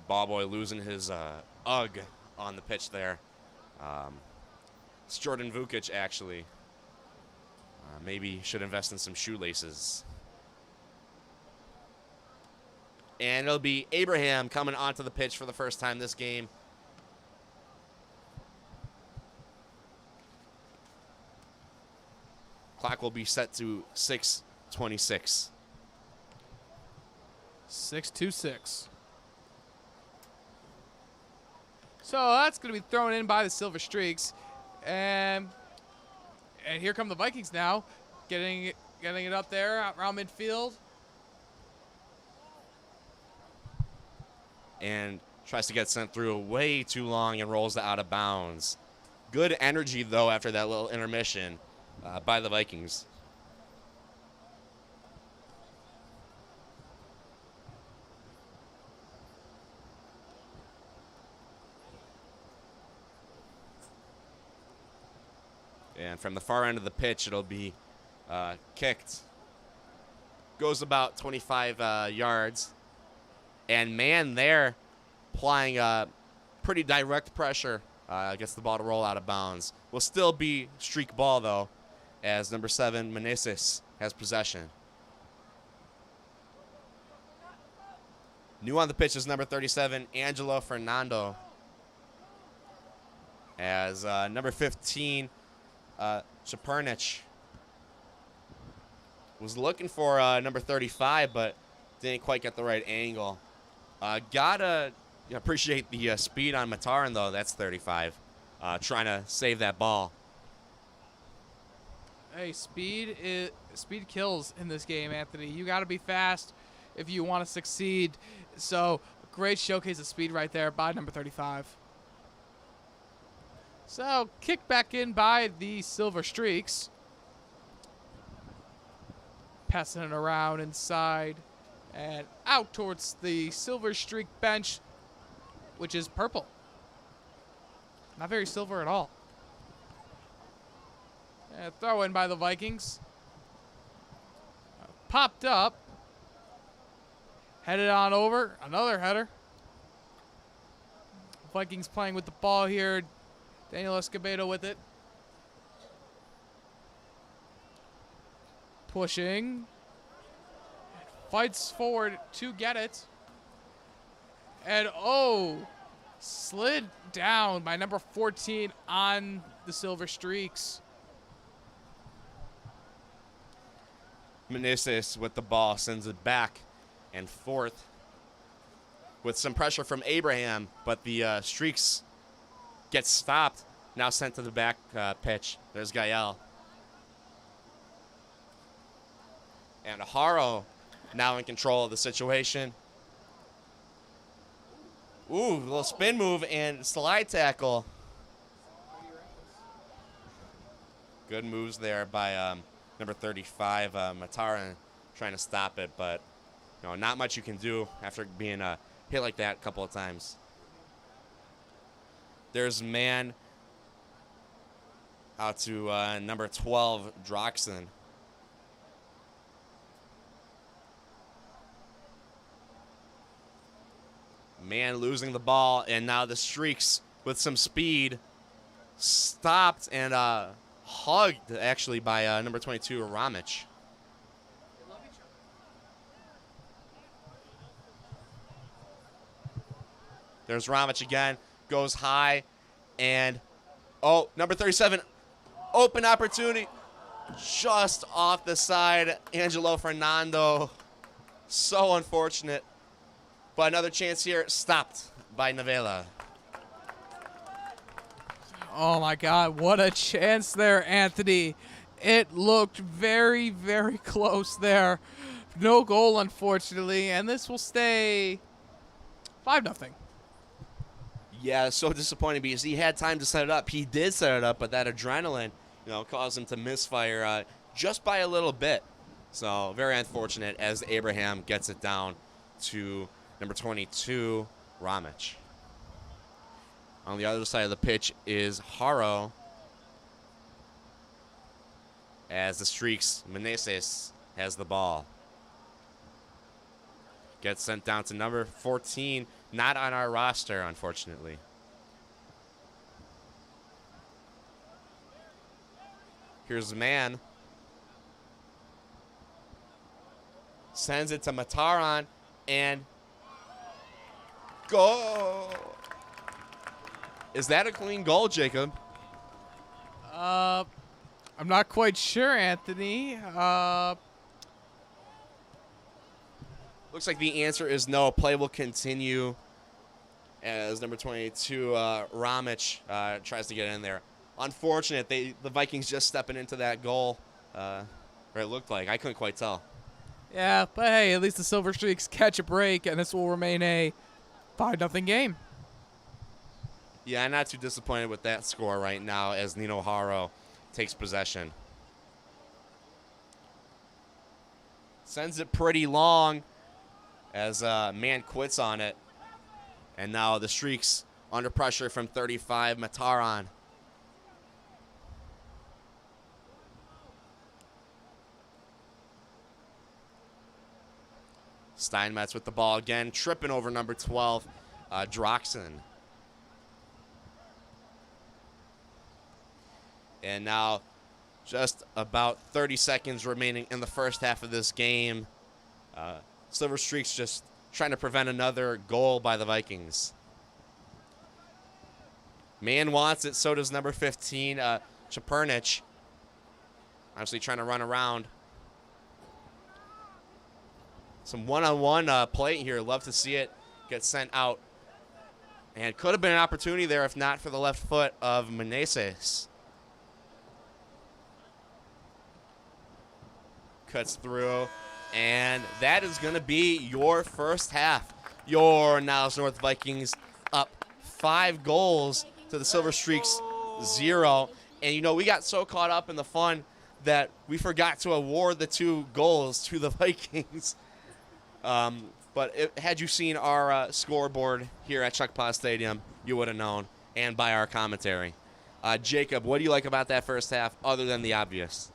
Ball boy losing his UGG on the pitch there. It's Jordan Vukic, actually. Maybe should invest in some shoelaces. And it'll be Abraham coming onto the pitch for the first time this game. Clock will be set to 6:26. 6-2-6. So that's going to be thrown in by the Silver Streaks. And here come the Vikings now, getting it up there around midfield. And tries to get sent through way too long and rolls it out of bounds. Good energy, though, after that little intermission by the Vikings. And from the far end of the pitch, it'll be kicked. Goes about 25 yards. And man there applying pretty direct pressure gets the ball to roll out of bounds. Will still be streak ball, though, as number 7, Meneses, has possession. New on the pitch is number 37, Angelo Fernando. As number 15, Chapernich was looking for number 35, but didn't quite get the right angle. Gotta appreciate the speed on Matarin, though. That's 35. Trying to save that ball. Hey, speed kills in this game, Anthony. You got to be fast if you want to succeed. So, great showcase of speed right there by number 35. So, kick back in by the Silver Streaks. Passing it around inside and out towards the Silver Streak bench, which is purple. Not very silver at all. And throw in by the Vikings. Popped up. Headed on over. Another header. Vikings playing with the ball here. Daniel Escobedo with it. Pushing. Fights forward to get it. And slid down by number 14 on the Silver Streaks. Meneses with the ball sends it back and forth with some pressure from Abraham, but the Streaks get stopped. Now sent to the back pitch. There's Gael. And Haro now in control of the situation. Ooh, a little spin move and slide tackle. Good moves there by number 35, Matarin, trying to stop it, but not much you can do after being hit like that a couple of times. There's man out to number 12, Droxen. Man losing the ball, and now the Streaks with some speed stopped and hugged, actually, by number 22, Ramich. There's Ramich again, goes high, and number 37, open opportunity, just off the side, Angelo Fernando. So unfortunate. But another chance here, stopped by Navela. Oh, my God. What a chance there, Anthony. It looked very, very close there. No goal, unfortunately. And this will stay 5-0. Yeah, so disappointing because he had time to set it up. He did set it up, but that adrenaline, caused him to misfire just by a little bit. So very unfortunate as Abraham gets it down to number 22, Ramich. On the other side of the pitch is Haro. As the Streaks, Meneses has the ball. Gets sent down to number 14, Not on our roster, unfortunately. Here's the man. Sends it to Mataran, and goal. Is that a clean goal, Jacob? I'm not quite sure, Anthony. Looks like the answer is no. Play will continue as number 22, Ramich, tries to get in there. Unfortunate, the Vikings just stepping into that goal, or it looked like. I couldn't quite tell. Yeah, but hey, at least the Silver Streaks catch a break, and this will remain a 5-0 game. Yeah, I'm not too disappointed with that score right now as Nino Haro takes possession. Sends it pretty long as man quits on it. And now the Streaks under pressure from 35, Mataran. Steinmetz with the ball again, tripping over number 12, Droxen. And now just about 30 seconds remaining in the first half of this game. Silver Streaks just trying to prevent another goal by the Vikings. Man wants it, so does number 15, Chapernich. Obviously trying to run around. Some one-on-one play here. Love to see it get sent out. And could have been an opportunity there if not for the left foot of Meneses. Cuts through. And that is going to be your first half. Your Niles North Vikings up 5 goals to the Silver Streaks 0. And, you know, we got so caught up in the fun that we forgot to award the 2 goals to the Vikings. But had you seen our scoreboard here at Chuck Paz Stadium, you would have known, and by our commentary. Jacob, what do you like about that first half other than the obvious?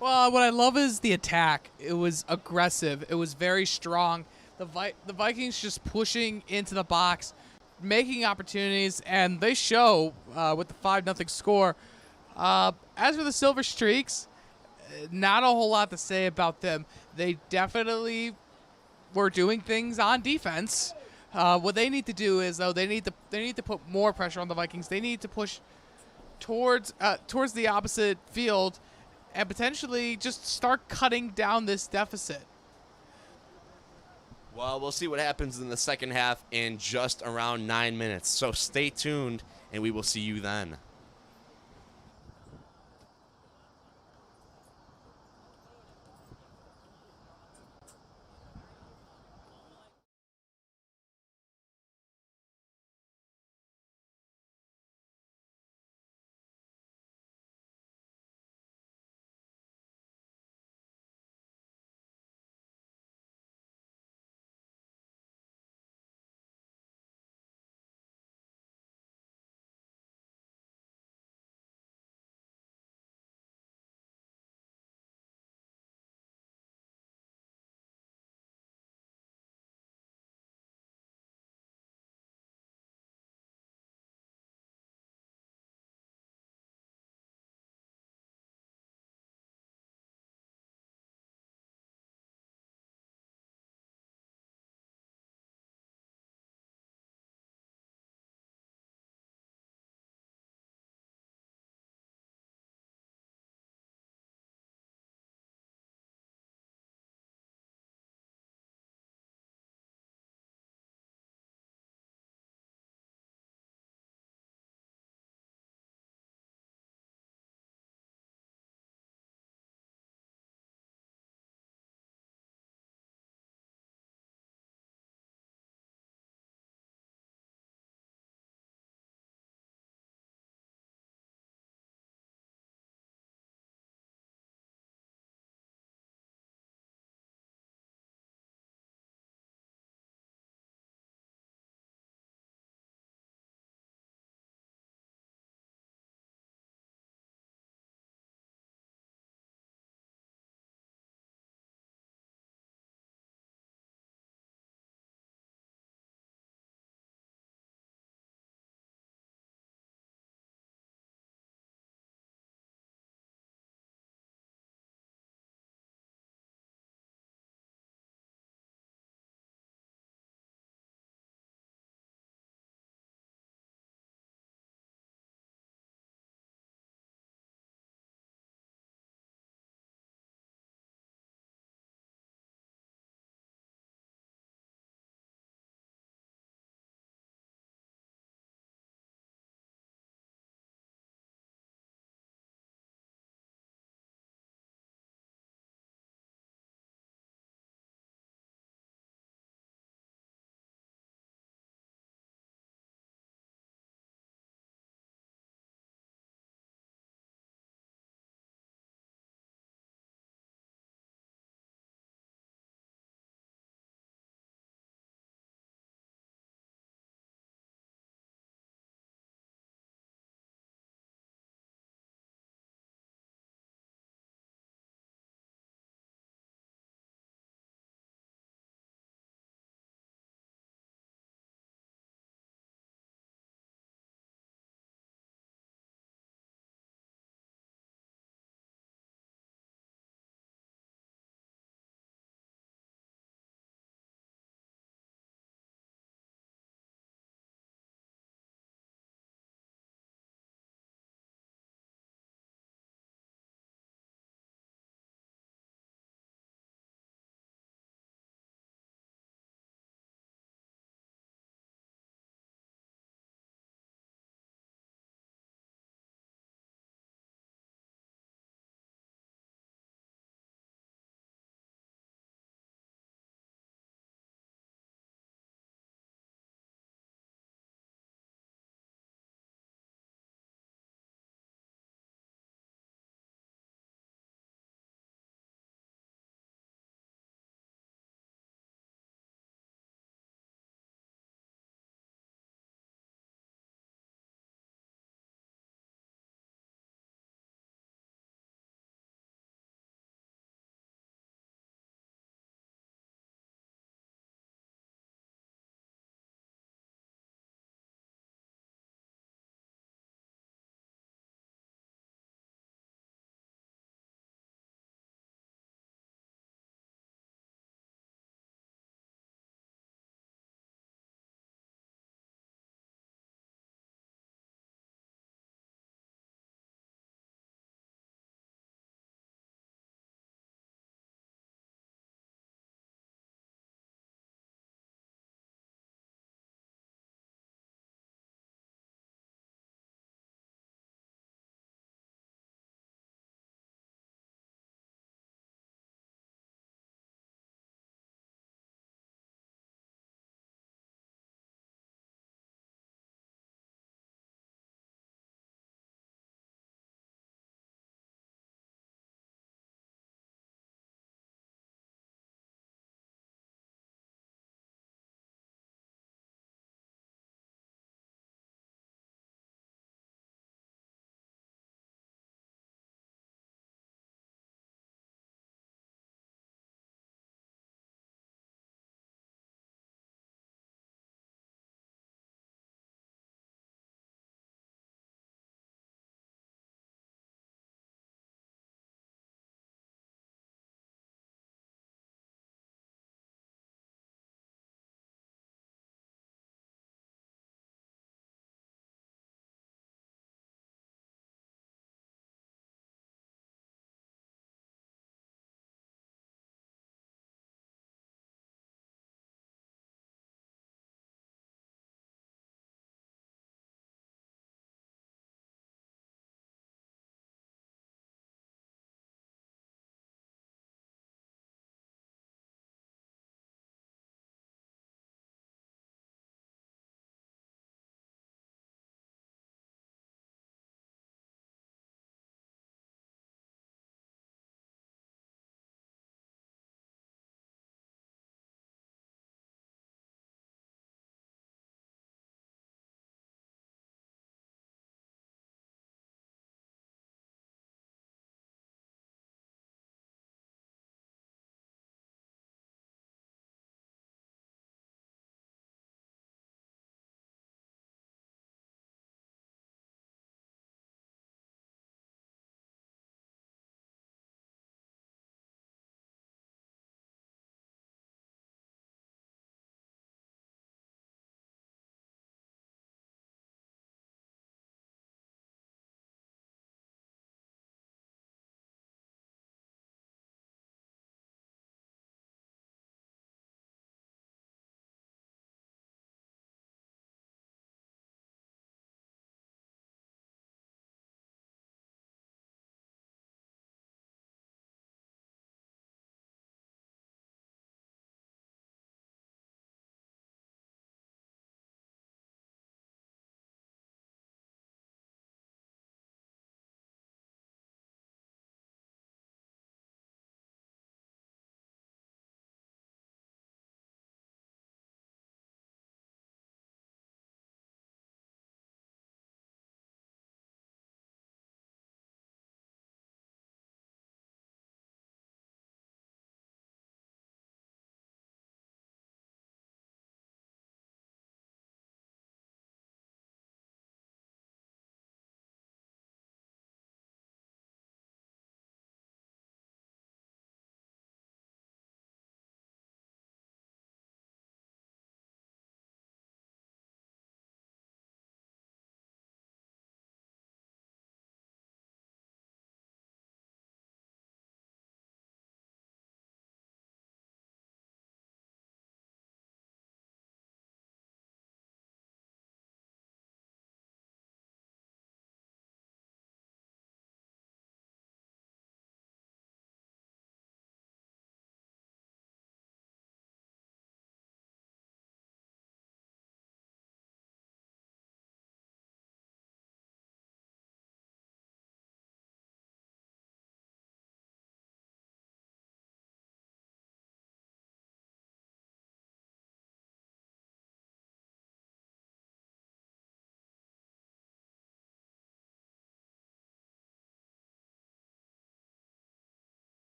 Well, what I love is the attack. It was aggressive. It was very strong. The Vikings just pushing into the box, making opportunities, and they show with the 5-0 score. As for the Silver Streaks, not a whole lot to say about them. They definitely were doing things on defense. What they need to do is, though, they need to put more pressure on the Vikings. They need to push towards the opposite field and potentially just start cutting down this deficit. Well, we'll see what happens in the second half in just around 9 minutes. So stay tuned, and we will see you then.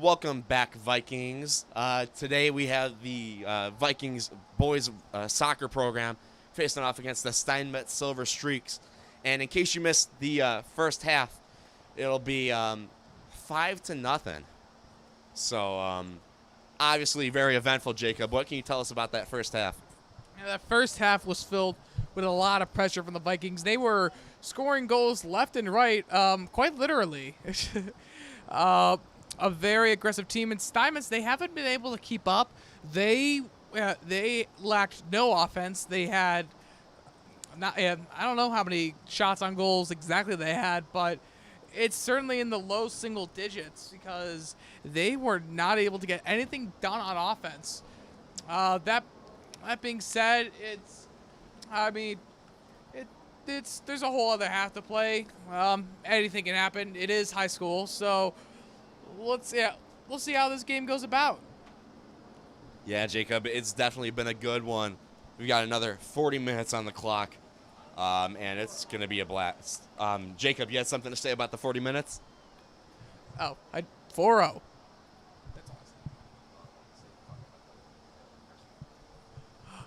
welcome back, Vikings. Today we have the Vikings boys soccer program facing off against the Steinmetz Silver Streaks. And in case you missed the first half, it'll be 5-0. So obviously very eventful, Jacob. What can you tell us about that first half? Yeah, that first half was filled with a lot of pressure from the Vikings. They were scoring goals left and right, quite literally. A very aggressive team. And Steinmetz, they haven't been able to keep up. They lacked no offense. They had I don't know how many shots on goals exactly they had, but it's certainly in the low single digits because they were not able to get anything done on offense. That being said, there's a whole other half to play. Anything can happen. It is high school, so we'll see how this game goes about. Yeah, Jacob, it's definitely been a good one. We've got another 40 minutes on the clock, and it's going to be a blast. Jacob, you had something to say about the 40 minutes? 4-0. That's awesome.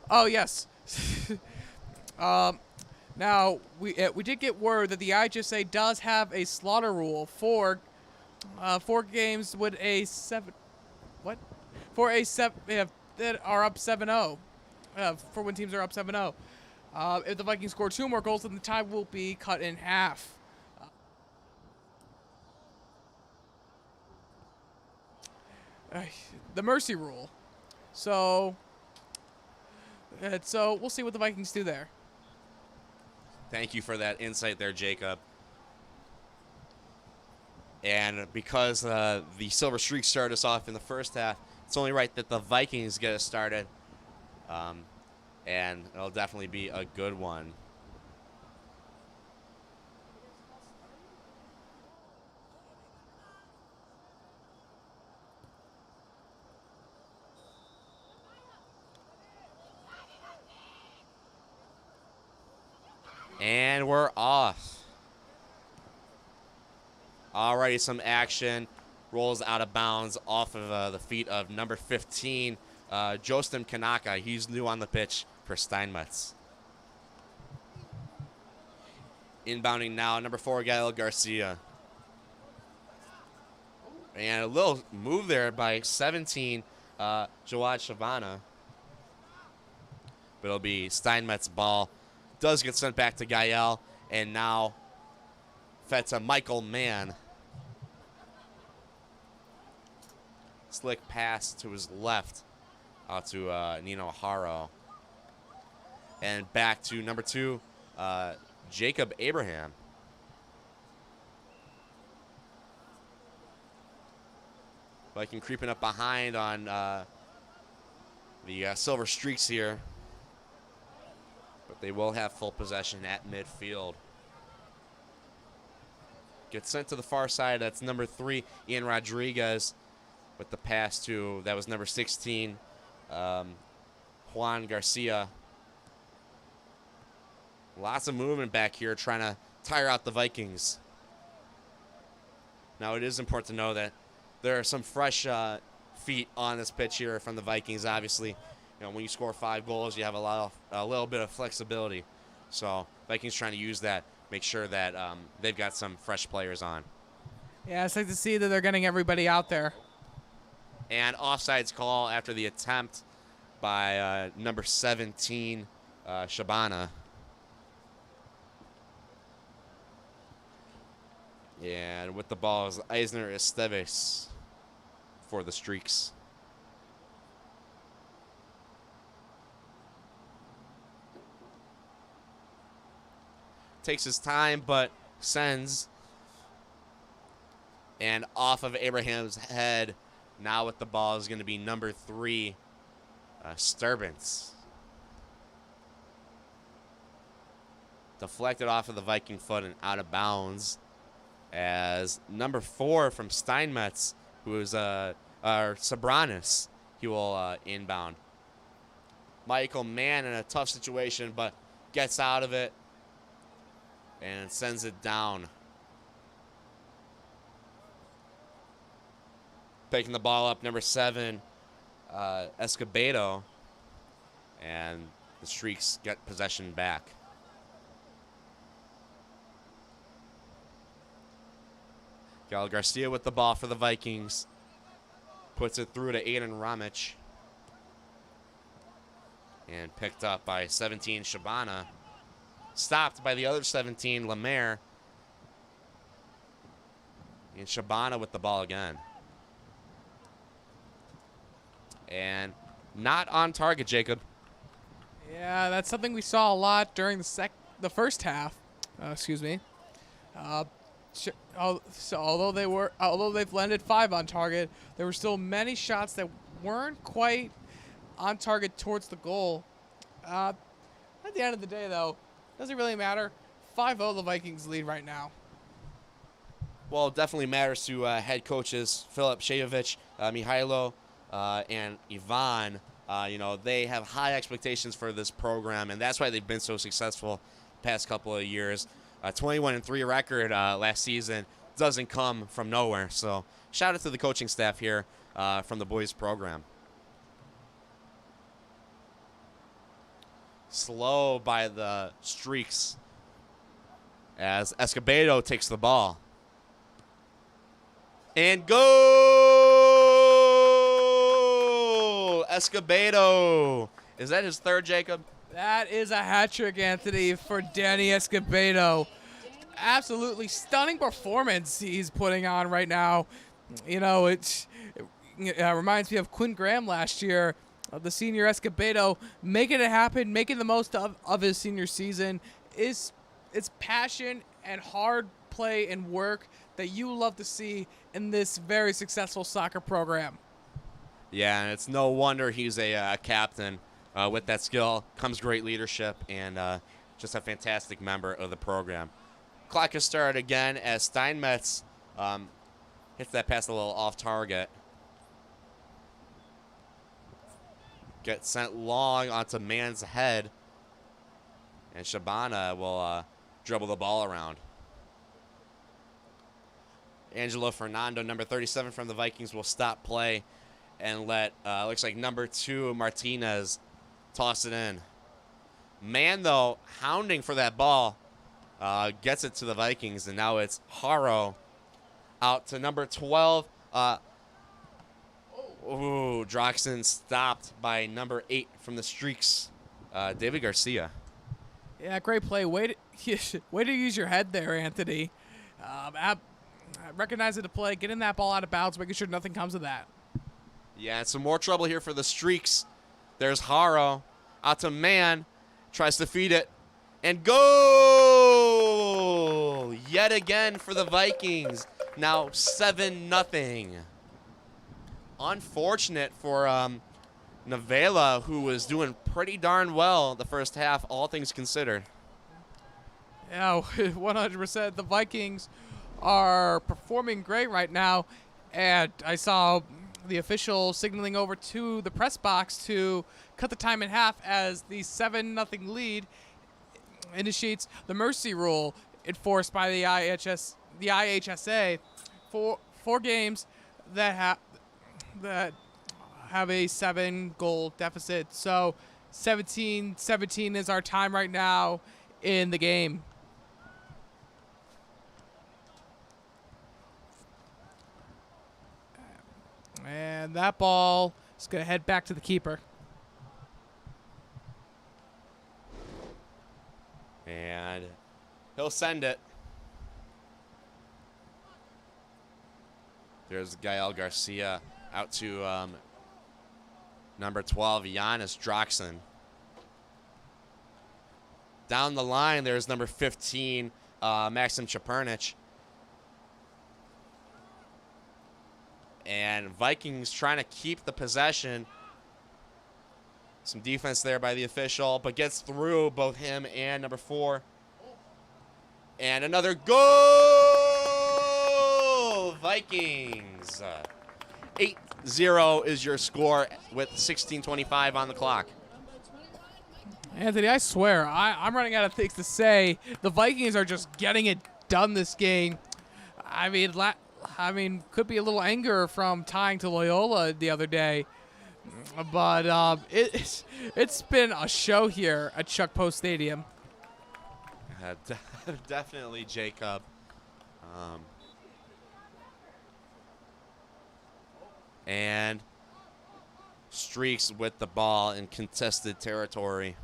Oh, yes. Now, we did get word that the IHSA does have a slaughter rule for 4 games with a 7. What? For a 7 that are up 7-0. For when teams are up 7-0. If the Vikings score 2 more goals, then the tie will be cut in half. The mercy rule. So we'll see what the Vikings do there. Thank you for that insight there, Jacob. And because the Silver Streaks started us off in the first half, it's only right that the Vikings get us started. And it'll definitely be a good one. And we're off. Alrighty, some action. Rolls out of bounds off of the feet of number 15, Jostem Kanaka. He's new on the pitch for Steinmetz. Inbounding now, number 4, Gael Garcia. And a little move there by 17, Jawad Shabana. But it'll be Steinmetz ball. Does get sent back to Gael, and now fed to Michael Mann. Slick pass to his left out to Nino Haro. And back to number 2, Jacob Abraham. Viking creeping up behind on the Silver Streaks here. But they will have full possession at midfield. Gets sent to the far side. That's number 3, Ian Rodriguez, with the pass to, that was number 16, Juan Garcia. Lots of movement back here trying to tire out the Vikings. Now, it is important to know that there are some fresh feet on this pitch here from the Vikings, obviously. You know, when you score 5 goals, you have a little bit of flexibility. So Vikings trying to use that, make sure that they've got some fresh players on. Yeah, it's like to see that they're getting everybody out there. And offsides call after the attempt by number 17, Shabana. And with the ball is Eisner Esteves for the Streaks. Takes his time, but sends. And off of Abraham's head, now with the ball is going to be number 3, Steinmetz. Deflected off of the Viking foot and out of bounds. As number 4 from Steinmetz, who is Sobranis, he will inbound. Michael Mann in a tough situation, but gets out of it and sends it down. Picking the ball up, number 7, Escobedo. And the Streaks get possession back. Gal Garcia with the ball for the Vikings. Puts it through to Aiden Ramich. And picked up by 17, Shabana. Stopped by the other 17, Lemaire. And Shabana with the ball again. And not on target, Jacob. Yeah, that's something we saw a lot during the first half. Excuse me. So although they've landed 5 on target, there were still many shots that weren't quite on target towards the goal. At the end of the day, though, doesn't really matter. 5-0, the Vikings lead right now. Well, it definitely matters to head coaches Filip Shajovic, Mihailo, and Ivan. They have high expectations for this program, and that's why they've been so successful the past couple of years. 21-3 record last season doesn't come from nowhere. So shout out to the coaching staff here from the boys program. Slow by the Streaks as Escobedo takes the ball. And go! Escobedo. Is that his 3rd, Jacob? That is a hat trick, Anthony, for Danny Escobedo. Absolutely stunning performance he's putting on right now. It reminds me of Quinn Graham last year, the senior Escobedo, making it happen, making the most of his senior season. It's passion and hard play and work that you love to see in this very successful soccer program. Yeah, and it's no wonder he's a captain. With that skill comes great leadership and just a fantastic member of the program. Clock has started again as Steinmetz hits that pass a little off target. Gets sent long onto Mann's head. And Shabana will dribble the ball around. Angelo Fernando, number 37 from the Vikings, will stop play and let, looks like number 2, Martinez, toss it in. Mann, though, hounding for that ball, gets it to the Vikings, and now it's Haro out to number 12. Droxen stopped by number 8 from the Streaks, David Garcia. Yeah, great play. Way to use your head there, Anthony. Recognizing the play, getting that ball out of bounds, making sure nothing comes of that. Yeah, and some more trouble here for the Streaks. There's Haro out to Mann, tries to feed it, and goal! Yet again for the Vikings. Now 7-0. Unfortunate for Novella, who was doing pretty darn well the first half, all things considered. Yeah, 100%. The Vikings are performing great right now, and I saw the official signaling over to the press box to cut the time in half as the 7-0 lead initiates the mercy rule enforced by the IHSA for 4 games that have a 7-goal deficit. So 17 is our time right now in the game. And that ball is going to head back to the keeper. And he'll send it. There's Gael Garcia out to number 12, Giannis Droxen. Down the line, there's number 15, Maxim Chapernich. And Vikings trying to keep the possession. Some defense there by the official, but gets through both him and number 4. And another goal! Vikings. 8-0 is your score with 16:25 on the clock. Anthony, I swear, I'm running out of things to say. The Vikings are just getting it done this game. I mean, I mean, could be a little anger from tying to Loyola the other day. But it's been a show here at Chuck Post Stadium. Definitely, Jacob. And Streaks with the ball in contested territory.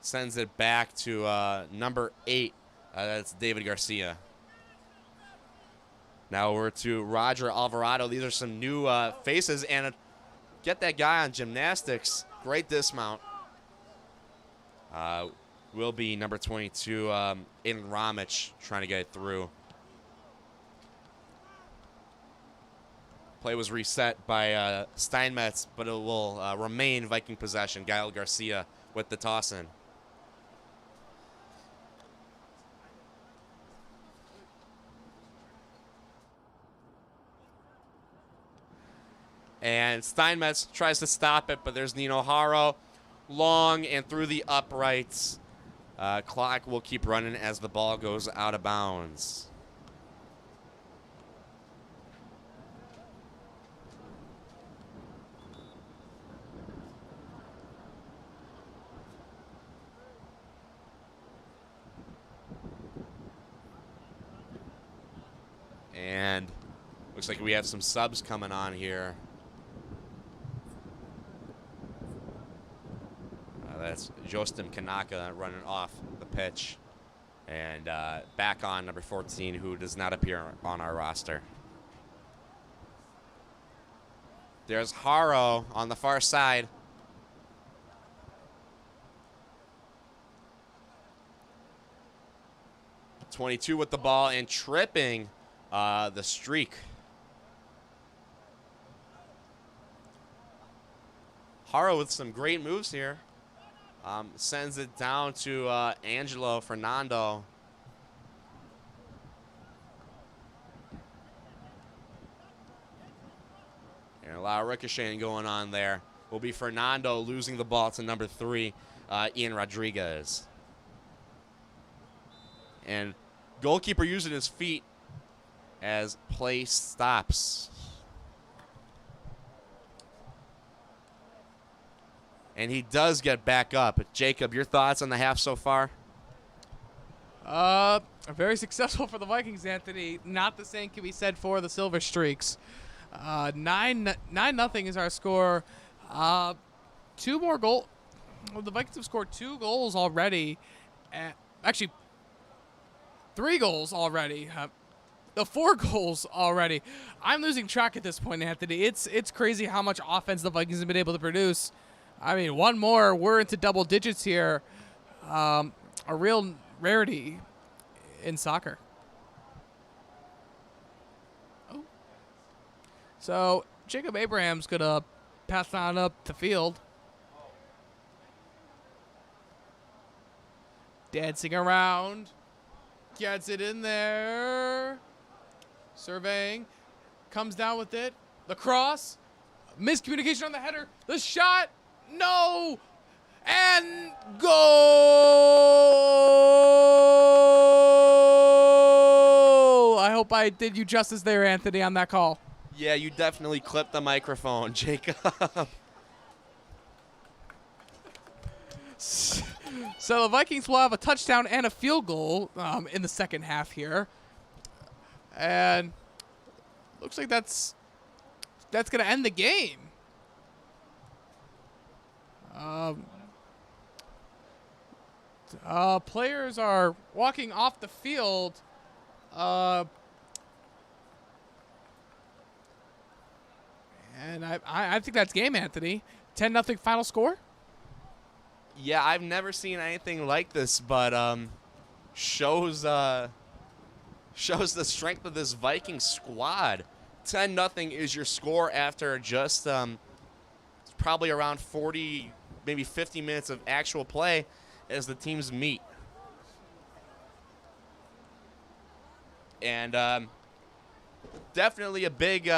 Sends it back to number 8. That's David Garcia. Now we're to Roger Alvarado. These are some new faces. And get that guy on gymnastics. Great dismount. Will be number 22, Aiden Ramich, trying to get it through. Play was reset by Steinmetz, but it will remain Viking possession. Gael Garcia with the toss-in. And Steinmetz tries to stop it, but there's Nino Haro. Long and through the uprights. Clock will keep running as the ball goes out of bounds. And looks like we have some subs coming on here. That's Jostim Kanaka running off the pitch. And back on number 14, who does not appear on our roster. There's Haro on the far side. .22 with the ball and tripping the streak. Haro with some great moves here. Sends it down to Angelo Fernando. And a lot of ricocheting going on there. Will be Fernando losing the ball to number 3, Ian Rodriguez. And goalkeeper using his feet as play stops. And he does get back up. Jacob, your thoughts on the half so far? Very successful for the Vikings, Anthony. Not the same can be said for the Silver Streaks. 9-0 is our score. 2 more goals. Well, the Vikings have scored 2 goals already. Actually, 3 goals already. 4 goals already. I'm losing track at this point, Anthony. It's crazy how much offense the Vikings have been able to produce. I mean, 1 more, we're into double digits here. A real rarity in soccer. Oh. So Jacob Abraham's going to pass on up the field. Dancing around. Gets it in there. Surveying. Comes down with it. The cross. Miscommunication on the header. The shot. No! And goal! I hope I did you justice there, Anthony, on that call. Yeah, you definitely clipped the microphone, Jacob. So the Vikings will have a touchdown and a field goal in the second half here. And looks like that's going to end the game. Players are walking off the field. And I think that's game, Anthony. 10-0 final score. Yeah, I've never seen anything like this, but shows the strength of this Viking squad. 10-0 is your score after just probably around 40, maybe 50 minutes of actual play as the teams meet. And definitely a big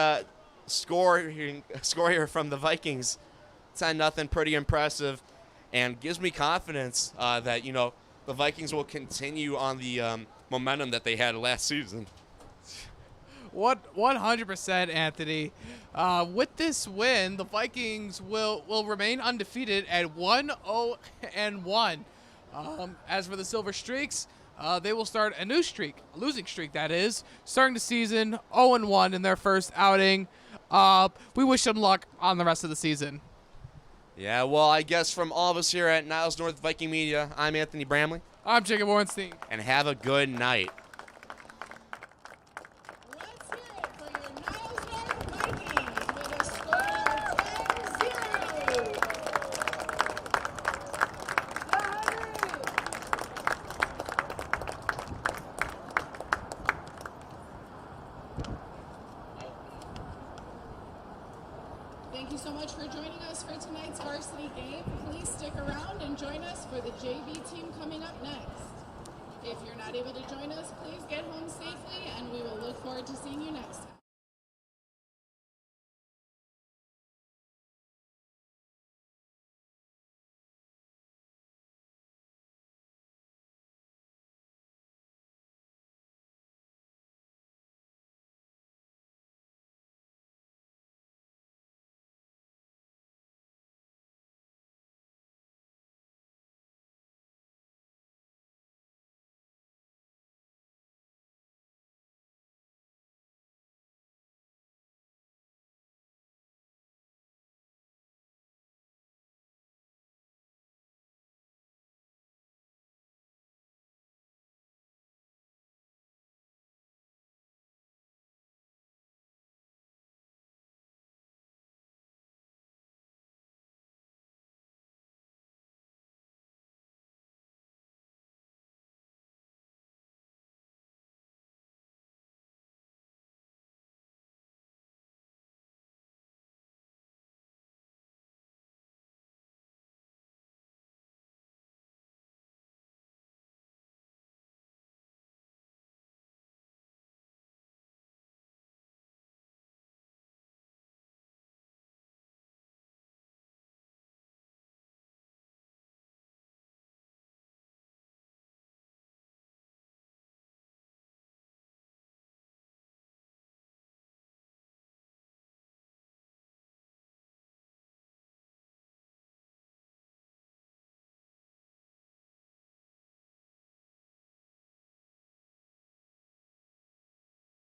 score here from the Vikings. 10-0, pretty impressive, and gives me confidence that, you know, the Vikings will continue on the momentum that they had last season. What 100%, Anthony. With this win, the Vikings will remain undefeated at 1-0-1. As for the Silver Streaks, they will start a new streak, a losing streak that is, starting the season 0-1 in their first outing. We wish them luck on the rest of the season. Yeah, well, I guess from all of us here at Niles North Viking Media, I'm Anthony Bramley. I'm Jacob Ornstein. And have a good night. Let's hear it for your Niles North Vikings with a score of 10-0. Thank you so much for joining us for tonight's varsity game. Please stick around and join us for the JV team coming up next. If you're not able to join us, please get home safely, and we will look forward to seeing you next time.